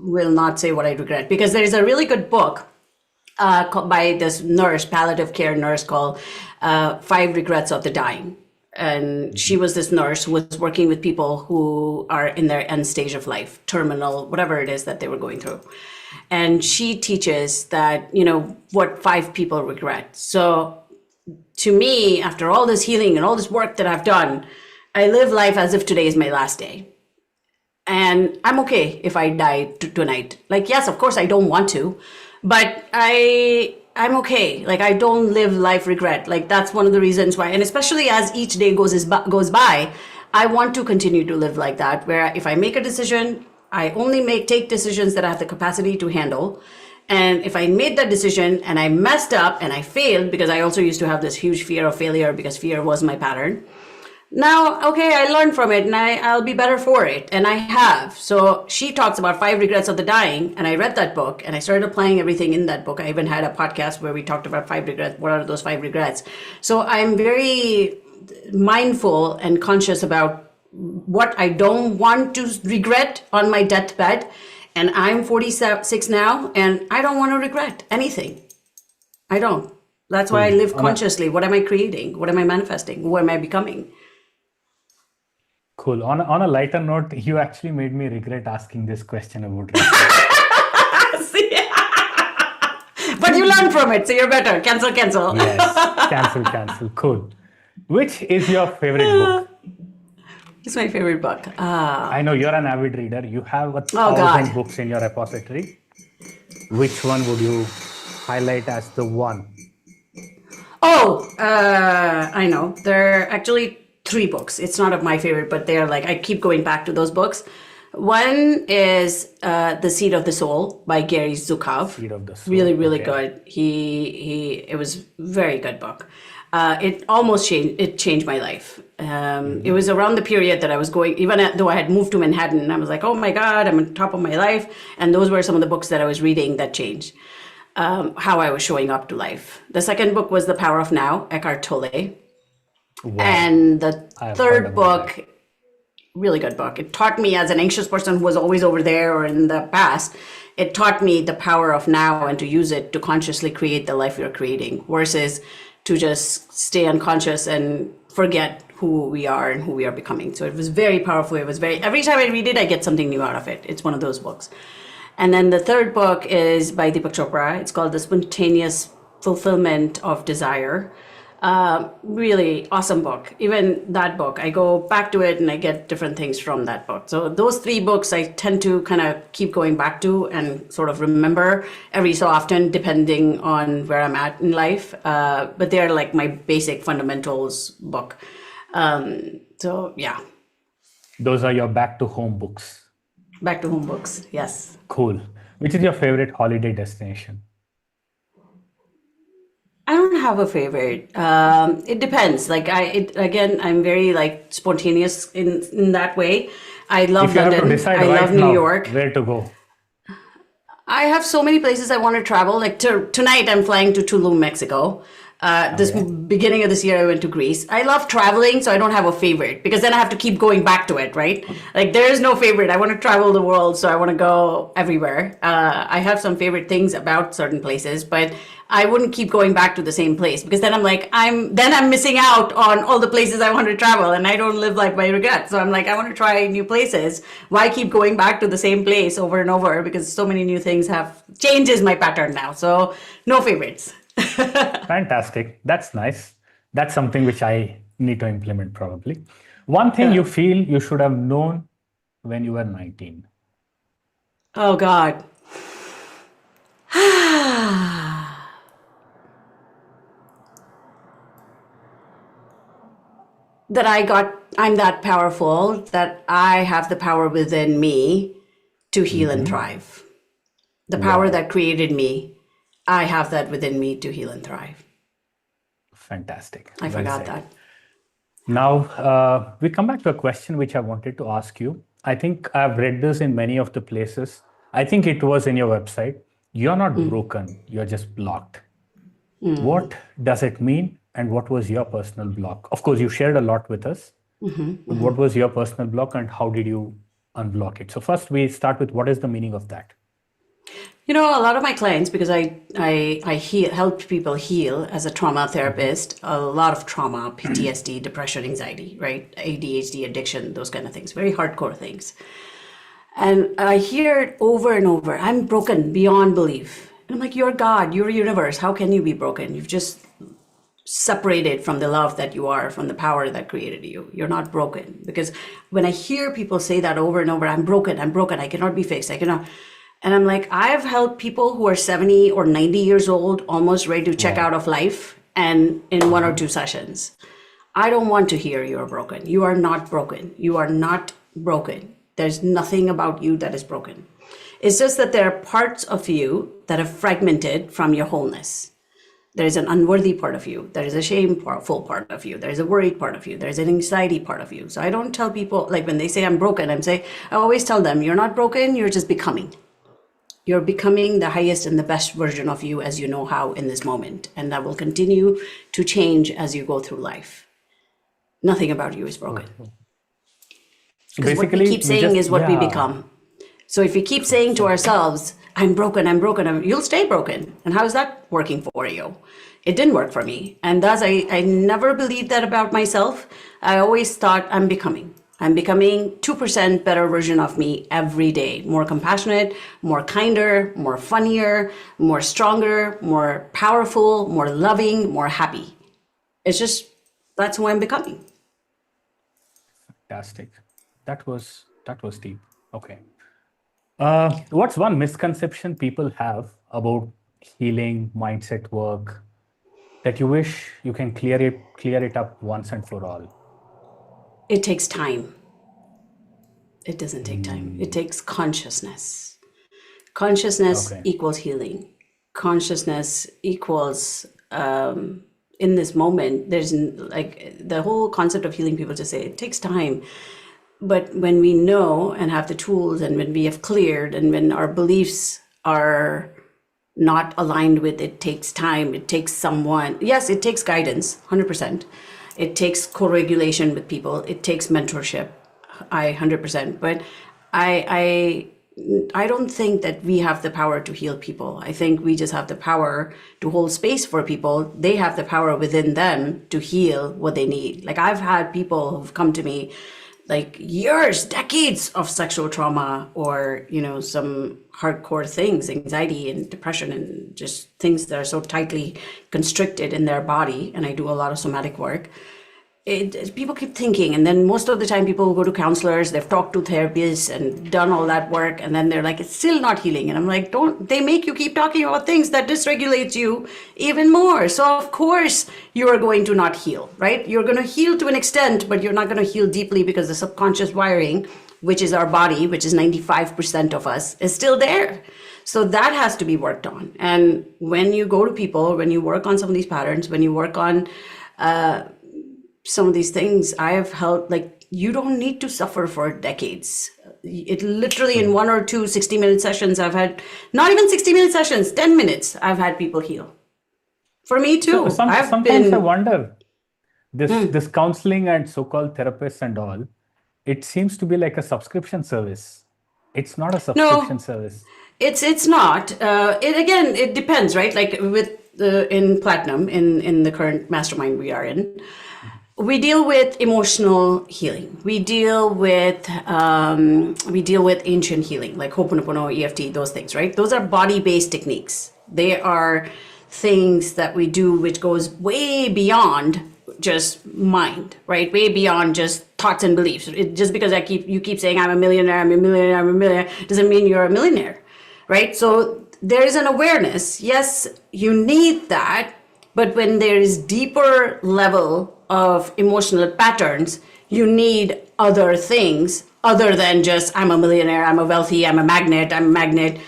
will not say what I regret because there is a really good book by this nurse, palliative care nurse, called Five Regrets of the Dying. And she was this nurse who was working with people who are in their end stage of life, terminal, whatever it is that they were going through. And she teaches that, what five people regret. So to me, after all this healing and all this work that I've done, I live life as if today is my last day. And I'm okay if I die tonight. Like, yes, of course I don't want to, but I'm okay. Like, I don't live life regret. Like, that's one of the reasons why. And especially as each day goes by, I want to continue to live like that, where if I make a decision, I only take decisions that I have the capacity to handle. And if I made that decision and I messed up and I failed, because I also used to have this huge fear of failure because fear was my pattern. Now, okay, I learned from it and I'll be better for it. And I have. So she talks about 5 regrets of the dying. And I read that book and I started applying everything in that book. I even had a podcast where we talked about 5 regrets. What are those 5 regrets? So I'm very mindful and conscious about what I don't want to regret on my deathbed. And I'm 46 now and I don't want to regret anything. I don't. That's why I live consciously. What am I creating? What am I manifesting? Who am I becoming? Cool. On a lighter note, you actually made me regret asking this question about See? But you learn from it, so you're better. Cancel. Yes, cancel. Cool. Which is your favorite book? It's my favorite book. I know you're an avid reader. You have 1,000 books in your repository. Which one would you highlight as the one? I know. There are actually 3 books. It's not of my favorite, but they're like, I keep going back to those books. One is The Seed of the Soul by Gary Zukav. Seed of the Soul. Really good. It was very good book. It changed my life. It was around the period that I was going, even though I had moved to Manhattan, I was like, oh my God, I'm on top of my life. And those were some of the books that I was reading that changed how I was showing up to life. The second book was The Power of Now, Eckhart Tolle. Wow. And the third book, really good book. It taught me, as an anxious person who was always over there or in the past, it taught me the power of now and to use it to consciously create the life you're creating versus to just stay unconscious and forget who we are and who we are becoming. So it was very powerful. Every time I read it, I get something new out of it. It's one of those books. And then the third book is by Deepak Chopra. It's called The Spontaneous Fulfillment of Desire. Really awesome book. Even that book, I go back to it and I get different things from that book. So those 3 books I tend to kind of keep going back to and sort of remember every so often, depending on where I'm at in life. But they're like my basic fundamentals book. So yeah. Those are your back to home books. Back to home books, yes. Cool. Which is your favorite holiday destination? I don't have a favorite. It depends. Like I'm very like spontaneous in that way. I love London. I love New York. Where to go? I have so many places I want to travel. Like tonight, I'm flying to Tulum, Mexico. Beginning of this year, I went to Greece. I love traveling, so I don't have a favorite because then I have to keep going back to it, right? Like there is no favorite. I want to travel the world, so I want to go everywhere. I have some favorite things about certain places, but I wouldn't keep going back to the same place because then I'm missing out on all the places I want to travel, and I don't live like by regret. So I'm like, I want to try new places. Why keep going back to the same place over and over? Because so many new things changes my pattern now. So no favorites. Fantastic. That's nice. That's something which I need to implement probably. One thing you feel you should have known when you were 19. Oh God. I'm that powerful, that I have the power within me to heal and thrive. The power that created me, I have that within me to heal and thrive. Fantastic. I forgot that. Now, we come back to a question which I wanted to ask you. I think I've read this in many of the places. I think it was in your website. You're not broken, you're just blocked. What does it mean? And what was your personal block? Of course, you shared a lot with us. What was your personal block and how did you unblock it? So first we start with what is the meaning of that? You know, a lot of my clients, because I helped people heal as a trauma therapist, a lot of trauma, PTSD, depression, anxiety, right? ADHD, addiction, those kind of things, very hardcore things. And I hear it over and over, I'm broken beyond belief. And I'm like, you're God, you're universe. How can you be broken? You've just separated from the love that you are, from the power that created you. You're not broken. Because when I hear people say that over and over, I'm broken, I cannot be fixed, I cannot. And I'm like, I've helped people who are 70 or 90 years old, almost ready to check out of life, and in 1 or 2 sessions. I don't want to hear you're broken. You are not broken. You are not broken. There's nothing about you that is broken. It's just that there are parts of you that are fragmented from your wholeness. There is an unworthy part of you. There is a shameful part of you. There is a worried part of you. There is an anxiety part of you. So I don't tell people, like when they say I'm broken, I always tell them, you're not broken, you're just becoming. You're becoming the highest and the best version of you as you know how in this moment. And that will continue to change as you go through life. Nothing about you is broken. Because what we keep saying is what we become. So if we keep saying to ourselves, I'm broken, you'll stay broken. And how is that working for you? It didn't work for me. And thus I never believed that about myself. I always thought I'm becoming 2% better version of me every day. More compassionate, more kinder, more funnier, more stronger, more powerful, more loving, more happy. It's just, that's who I'm becoming. Fantastic. That was deep. Okay. What's one misconception people have about healing, mindset work that you wish you can clear it up once and for all? It takes time. It doesn't take time. It takes consciousness. Consciousness equals healing. Consciousness equals in this moment, there's like the whole concept of healing, people just say it takes time. But when we know and have the tools, and when we have cleared, and when our beliefs are not aligned with it takes time, it takes someone, yes, it takes guidance, 100%. It takes co-regulation with people. It takes mentorship, 100%. But I don't think that we have the power to heal people. I think we just have the power to hold space for people. They have the power within them to heal what they need. Like I've had people who've come to me like years, decades of sexual trauma, or, some hardcore things, anxiety and depression and just things that are so tightly constricted in their body. And I do a lot of somatic work. People keep thinking, and then most of the time people go to counselors, they've talked to therapists and done all that work, and then they're like, it's still not healing. And I'm like, they make you keep talking about things that dysregulates you even more. So of course you are going to not heal, right? You're going to heal to an extent, but you're not going to heal deeply, because the subconscious wiring, which is our body, which is 95% of us, is still there. So that has to be worked on. And when you go to people, when you work on some of these patterns, when you work on some of these things, I have held, like, you don't need to suffer for decades. It literally in 1 or 2 60-minute sessions, I've had, not even 60-minute sessions, 10 minutes, I've had people heal. For me too. Sometimes I wonder, this counseling and so-called therapists and all, it seems to be like a subscription service. It's not a subscription service. It's not. It depends, right? Like with in Platinum, in the current mastermind we are in, we deal with emotional healing. We deal with ancient healing, like Ho'oponopono, EFT, those things, right? Those are body-based techniques. They are things that we do which goes way beyond just mind, right? Way beyond just thoughts and beliefs. Just because you keep saying I'm a millionaire, doesn't mean you're a millionaire, right? So there is an awareness. Yes, you need that, but when there is deeper level of emotional patterns, you need other things other than just I'm a millionaire, I'm a wealthy, I'm a magnet.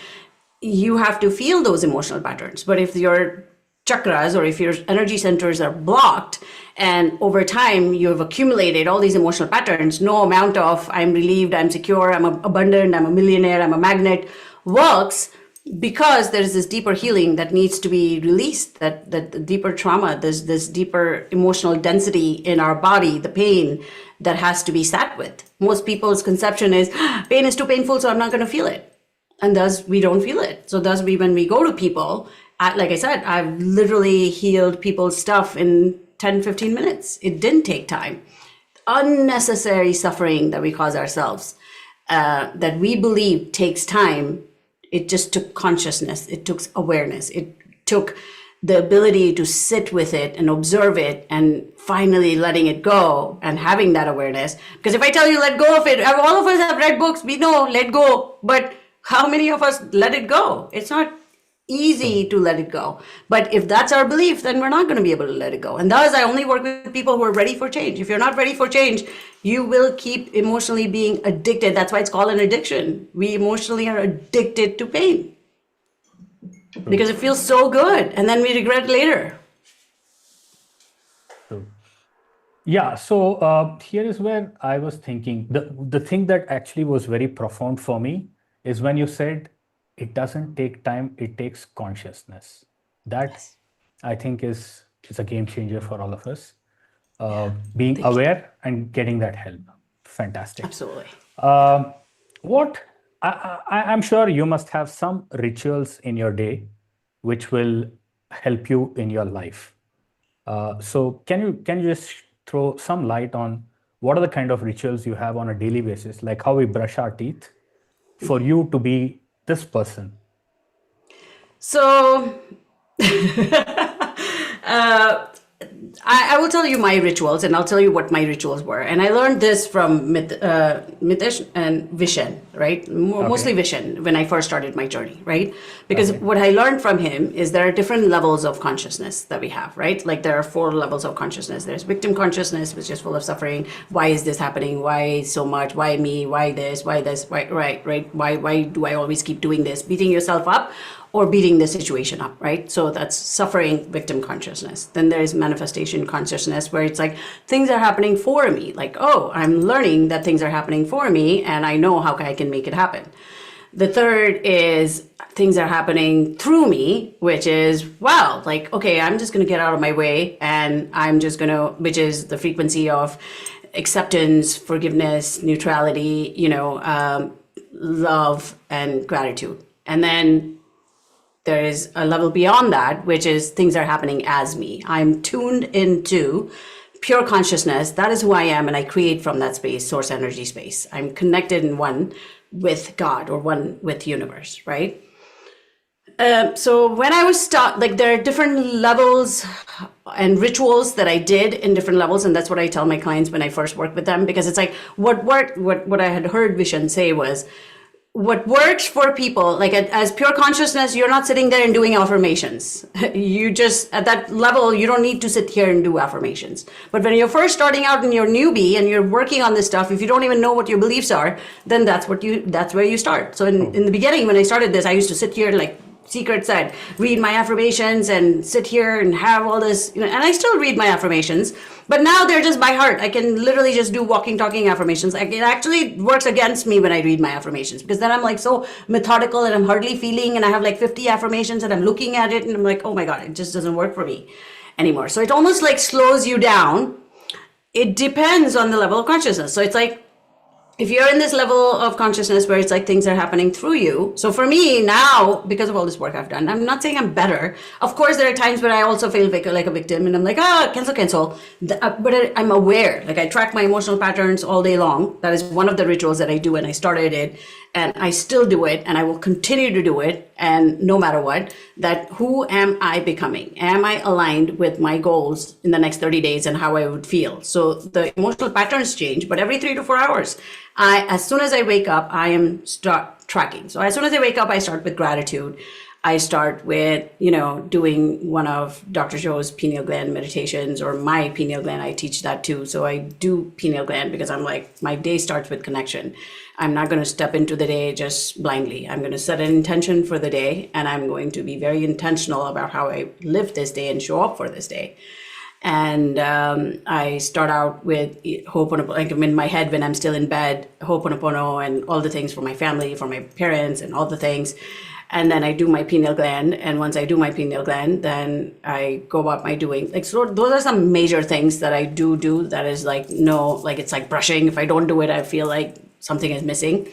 You have to feel those emotional patterns. But if your chakras or if your energy centers are blocked, and over time you have accumulated all these emotional patterns, no amount of I'm relieved, I'm secure, I'm abundant, I'm a millionaire, I'm a magnet works, because there is this deeper healing that needs to be released, that the deeper trauma, this deeper emotional density in our body, the pain that has to be sat with. Most people's conception is pain is too painful, so I'm not going to feel it. And thus we don't feel it. So thus when we go to people, like I said, I've literally healed people's stuff in 10, 15 minutes. It didn't take time. Unnecessary suffering that we cause ourselves, that we believe takes time. It just took consciousness. It took awareness. It took the ability to sit with it and observe it, and finally letting it go and having that awareness. Because if I tell you let go of it, all of us have read books, we know let go, but How many of us let it go? It's not easy to let it go. But if that's our belief, then we're not going to be able to let it go. And thus, I only work with people who are ready for change. If you're not ready for change, you will keep emotionally being addicted. That's why it's called an addiction. We emotionally are addicted to pain because it feels so good. And then we regret it later. Yeah, so here is where I was thinking. The thing that actually was very profound for me is when you said it doesn't take time, it takes consciousness. That Yes. I think is a game changer for all of us. Being Thank you. aware and getting that help. Fantastic. Absolutely. What I'm sure you must have some rituals in your day which will help you in your life. So can you just throw some light on what are the kind of rituals you have on a daily basis, like how we brush our teeth, for you to be this person? So I will tell you my rituals, and I'll tell you what my rituals were. And I learned this from Mitesh and Vishen, right? Mostly Vishen when I first started my journey, right? Because what I learned from him is there are different levels of consciousness that we have, right? Like there are 4 levels of consciousness. There's victim consciousness, which is full of suffering. Why is this happening? Why so much? Why me? Why this? Why this? Why, right? Why do I always keep doing this? Beating yourself up or beating the situation up, right? So that's suffering victim consciousness. Then there's manifestation consciousness, where it's like things are happening for me. Like, oh, I'm learning that things are happening for me and I know how I can make it happen. The third is things are happening through me, which is, wow, like, okay, I'm just going to get out of my way and I'm just going to, which is the frequency of acceptance, forgiveness, neutrality, love and gratitude. And then there is a level beyond that, which is things are happening as me. I'm tuned into pure consciousness. That is who I am. And I create from that space, source energy space. I'm connected in one with God or one with universe, right? So when I was like there are different levels and rituals that I did in different levels. And that's what I tell my clients when I first work with them, because it's like what worked, what I had heard Vishen say was, what works for people, like as pure consciousness, you're not sitting there and doing affirmations. You just, at that level, you don't need to sit here and do affirmations. But when you're first starting out and you're newbie and you're working on this stuff, if you don't even know what your beliefs are, then that's where you start. So in the beginning, when I started this, I used to sit here like Secret said, read my affirmations and sit here and have all this, and I still read my affirmations, but now they're just by heart. I can literally just do walking, talking affirmations. It actually works against me when I read my affirmations, because then I'm like so methodical and I'm hardly feeling, and I have like 50 affirmations and I'm looking at it and I'm like, oh my God, it just doesn't work for me anymore. So it almost like slows you down. It depends on the level of consciousness. So it's like, if you're in this level of consciousness where it's like things are happening through you. So for me now, because of all this work I've done, I'm not saying I'm better. Of course, there are times where I also feel like a victim and I'm like, cancel. But I'm aware, like I track my emotional patterns all day long. That is one of the rituals that I do, and I started it and I still do it and I will continue to do it. And no matter what, that who am I becoming? Am I aligned with my goals in the next 30 days and how I would feel? So the emotional patterns change, but every 3 to 4 hours, as soon as I wake up, I am start tracking. So as soon as I wake up, I start with gratitude. I start with, doing one of Dr. Joe's pineal gland meditations, or my pineal gland. I teach that too. So I do pineal gland because I'm like, my day starts with connection. I'm not going to step into the day just blindly. I'm going to set an intention for the day, and I'm going to be very intentional about how I live this day and show up for this day. And I start out with Ho'oponopono, like I'm in my head when I'm still in bed, Ho'oponopono and all the things for my family, for my parents and all the things. And then I do my pineal gland. And once I do my pineal gland, then I go about my doing. Like, so those are some major things that I do that is like, it's like brushing. If I don't do it, I feel like something is missing.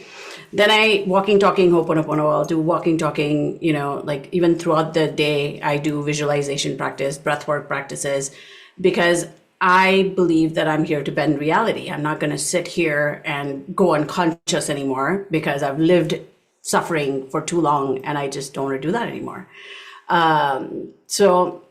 Then I walking, talking, Ho'oponopono. I'll do walking, talking, like even throughout the day, I do visualization practice, breathwork practices, because I believe that I'm here to bend reality. I'm not going to sit here and go unconscious anymore because I've lived suffering for too long and I just don't want to do that anymore. So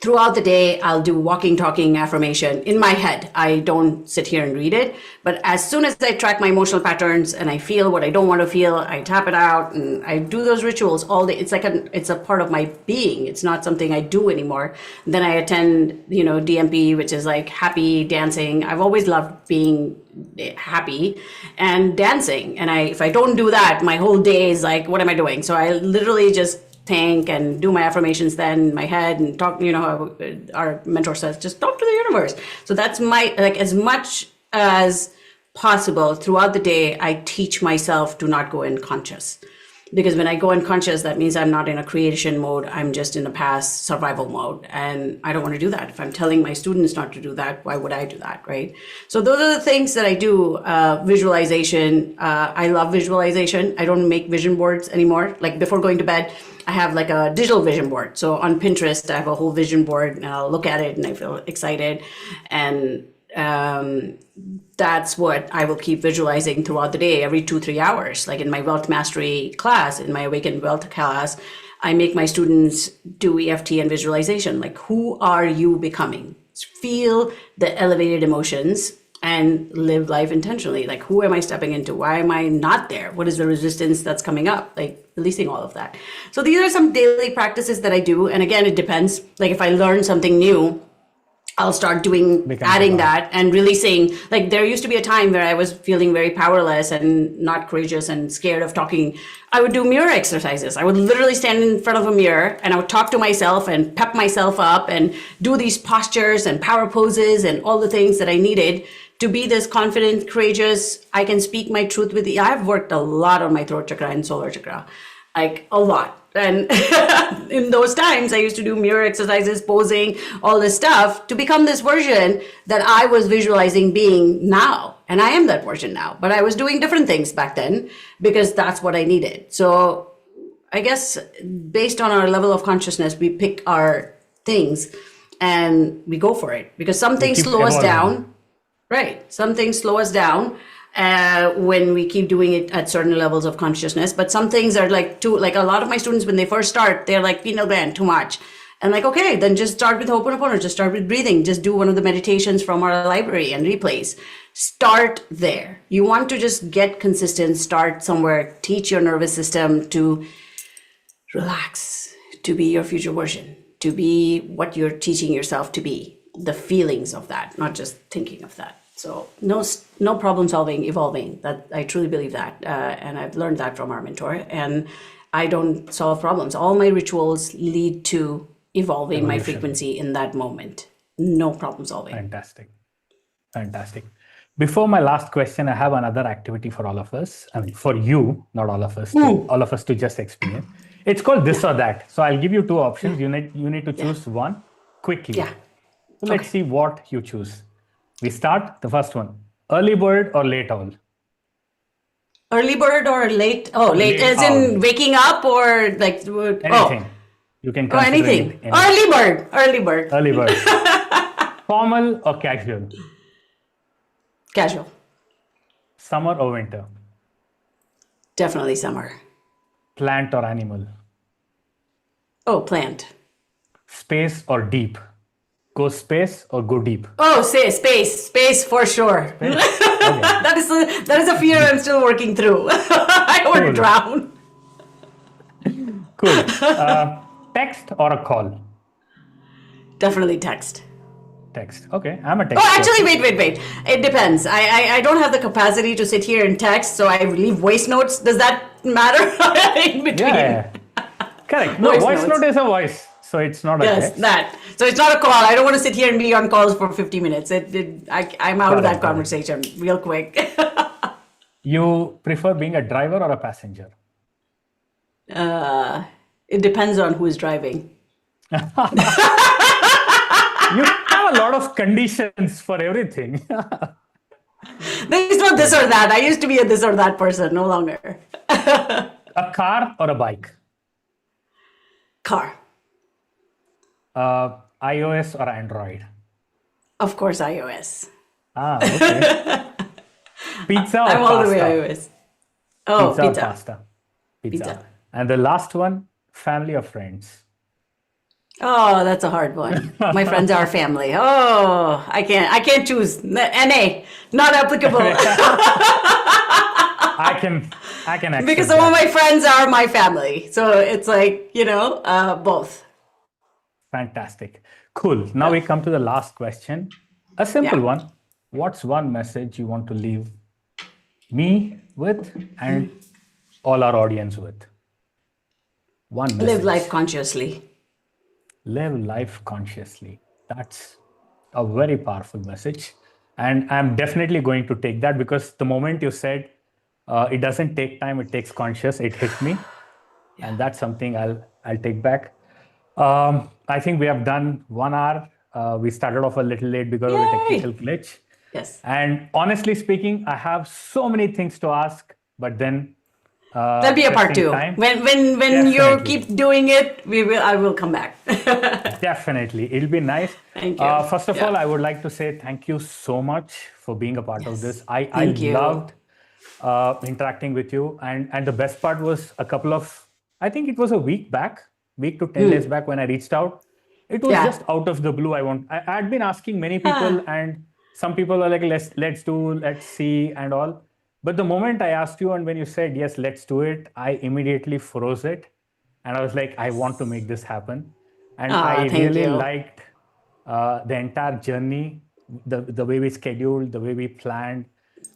throughout the day, I'll do walking, talking, affirmation in my head. I don't sit here and read it. But as soon as I track my emotional patterns and I feel what I don't want to feel, I tap it out and I do those rituals all day. It's like it's a part of my being. It's not something I do anymore. Then I attend, DMP, which is like happy dancing. I've always loved being happy and dancing. And if I don't do that, my whole day is like, what am I doing? So I literally just think and do my affirmations then in my head and talk, our mentor says, just talk to the universe. So that's as much as possible throughout the day, I teach myself to not go in conscious. Because when I go unconscious, that means I'm not in a creation mode. I'm just in a past survival mode. And I don't want to do that. If I'm telling my students not to do that, why would I do that, right? So those are the things that I do. Visualization. I love visualization. I don't make vision boards anymore. Like before going to bed, I have like a digital vision board. So on Pinterest, I have a whole vision board and I'll look at it and I feel excited. And that's what I will keep visualizing throughout the day, every 2-3 hours. Like in my wealth mastery class, in my awakened wealth class, I make my students do EFT and visualization. Like, who are you becoming? Feel the elevated emotions and live life intentionally. Like, who am I stepping into? Why am I not there? What is the resistance that's coming up? Like, releasing all of that. So these are some daily practices that I do. And again, it depends. Like if I learn something new, I'll start adding that and releasing. Like there used to be a time where I was feeling very powerless and not courageous and scared of talking. I would do mirror exercises. I would literally stand in front of a mirror and I would talk to myself and pep myself up and do these postures and power poses and all the things that I needed to be this confident, courageous. I can speak my truth with you. I've worked a lot on my throat chakra and solar chakra, like a lot. And in those times, I used to do mirror exercises, posing, all this stuff to become this version that I was visualizing being now. And I am that version now, but I was doing different things back then because that's what I needed. So I guess based on our level of consciousness, we pick our things and we go for it because some things slow us down. Right. Some things slow us down when we keep doing it at certain levels of consciousness. But some things are like a lot of my students, when they first start, they're like, Glenn, too much. And like, okay, then just start with Ho'oponopono, just start with breathing, just do one of the meditations from our library and replays. Start there. You want to just get consistent, start somewhere, teach your nervous system to relax, to be your future version, to be what you're teaching yourself to be, the feelings of that, not just thinking of that. So no problem solving, evolving. That I truly believe that, and I've learned that from our mentor. And I don't solve problems. All my rituals lead to evolving my frequency in that moment. No problem solving. Fantastic. Before my last question, I have another activity for all of us. I mean, for you, not all of us. All of us to just experience. It's called this or that. So I'll give you two options. You need to choose one quickly. Yeah. So let's see what you choose. We start the first one. Early bird or late owl? Early bird or late? Oh, late as in waking up or like anything. You can consider anything. Early bird. Early bird. Formal or casual? Casual. Summer or winter? Definitely summer. Plant or animal? Oh, plant. Space or deep? Go space or go deep? Oh, say space for sure. Space? Okay. that is a fear I'm still working through. I don't want to drown. Cool. Text or a call? Definitely text. Text. Okay, I'm a text. Oh, actually, wait. It depends. I don't have the capacity to sit here and text, so I leave voice notes. Does that matter in between? Yeah. Correct. No, voice note is a voice. So it's not a text. That. So it's not a call. I don't want to sit here and be on calls for 50 minutes. I'm out of that conversation real quick. You prefer being a driver or a passenger? It depends on who is driving. You have a lot of conditions for everything. There's no this or that. I used to be a this or that person, no longer. A car or a bike? Car. iOS or Android? Of course, iOS. Okay. Pizza or I'm pasta? all the way iOS. Oh, Pizza. Or pasta? Pizza. And the last one, family or friends? Oh, that's a hard one. My friends are family. Oh, I can't choose. NA, not applicable. I can Because accept some of that. my friends are my family. So it's like, both. Fantastic. Cool. Now Yeah. we come to the last question. A simple Yeah. one. What's one message you want to leave me with and all our audience with? One Live life message. consciously. Live life consciously. That's a very powerful message. And I'm definitely going to take that because the moment you said it doesn't take time, it takes conscious, it hit me. Yeah. And that's something I'll take back. I think we have done 1 hour. We started off a little late because of the technical Yay. glitch. Yes. And honestly speaking, I have so many things to ask, but then That'll be a just part in two. time, When you definitely. keep doing it, I will come back. Definitely. It'll be nice. Thank you. First of Yeah. all, I would like to say thank you so much for being a part of Yes. this. I Thank you. loved interacting with you. And the best part was I think it was a week to 10 days back when I reached out. It was Yeah. just out of the blue. I had been asking many people, Ah. and some people were like, let's do, let's see, and all. But the moment I asked you, and when you said, yes, let's do it, I immediately froze it. And I was like, I want to make this happen. And Ah, I thank really you. liked the entire journey, the way we scheduled, the way we planned,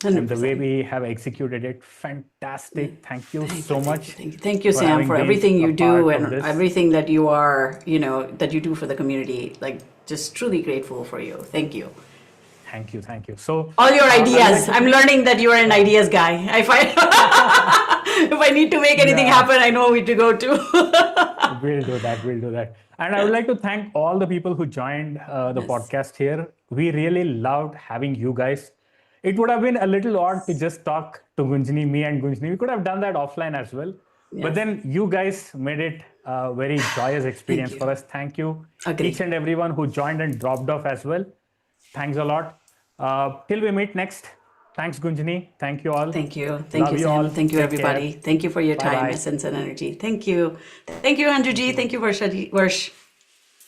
and the way 100%. we have executed it. Fantastic. Thank you Thank you, so thank you, much thank you. Thank you, for Sam, having for been everything a you do part of and this. everything that you are, that you do for the community. Like, just truly grateful for you. Thank you. Thank you. Thank you. So All your I would like ideas. to I'm thank. learning that you are an ideas guy. I find if I need to make anything Yeah. happen, I know who to go to. We'll do that. We'll do that. And I would like to thank all the people who joined the Yes. podcast here. We really loved having you guys. It would have been a little odd to just talk to Gunjani, me and Gunjani. We could have done that offline as well. But Yes. then you guys made it a very joyous Thank experience you. for us. Thank you, each Agree. and everyone who joined and dropped off as well. Thanks a lot. Till we meet next. Thanks, Gunjani. Thank you all. Thank you. Thank Love you, you Sam. all. Thank you, Take care. everybody. Thank you for your Bye time, bye. essence, and energy. Thank you. Thank you, Thank Anjuji. you. Thank you, Varsh.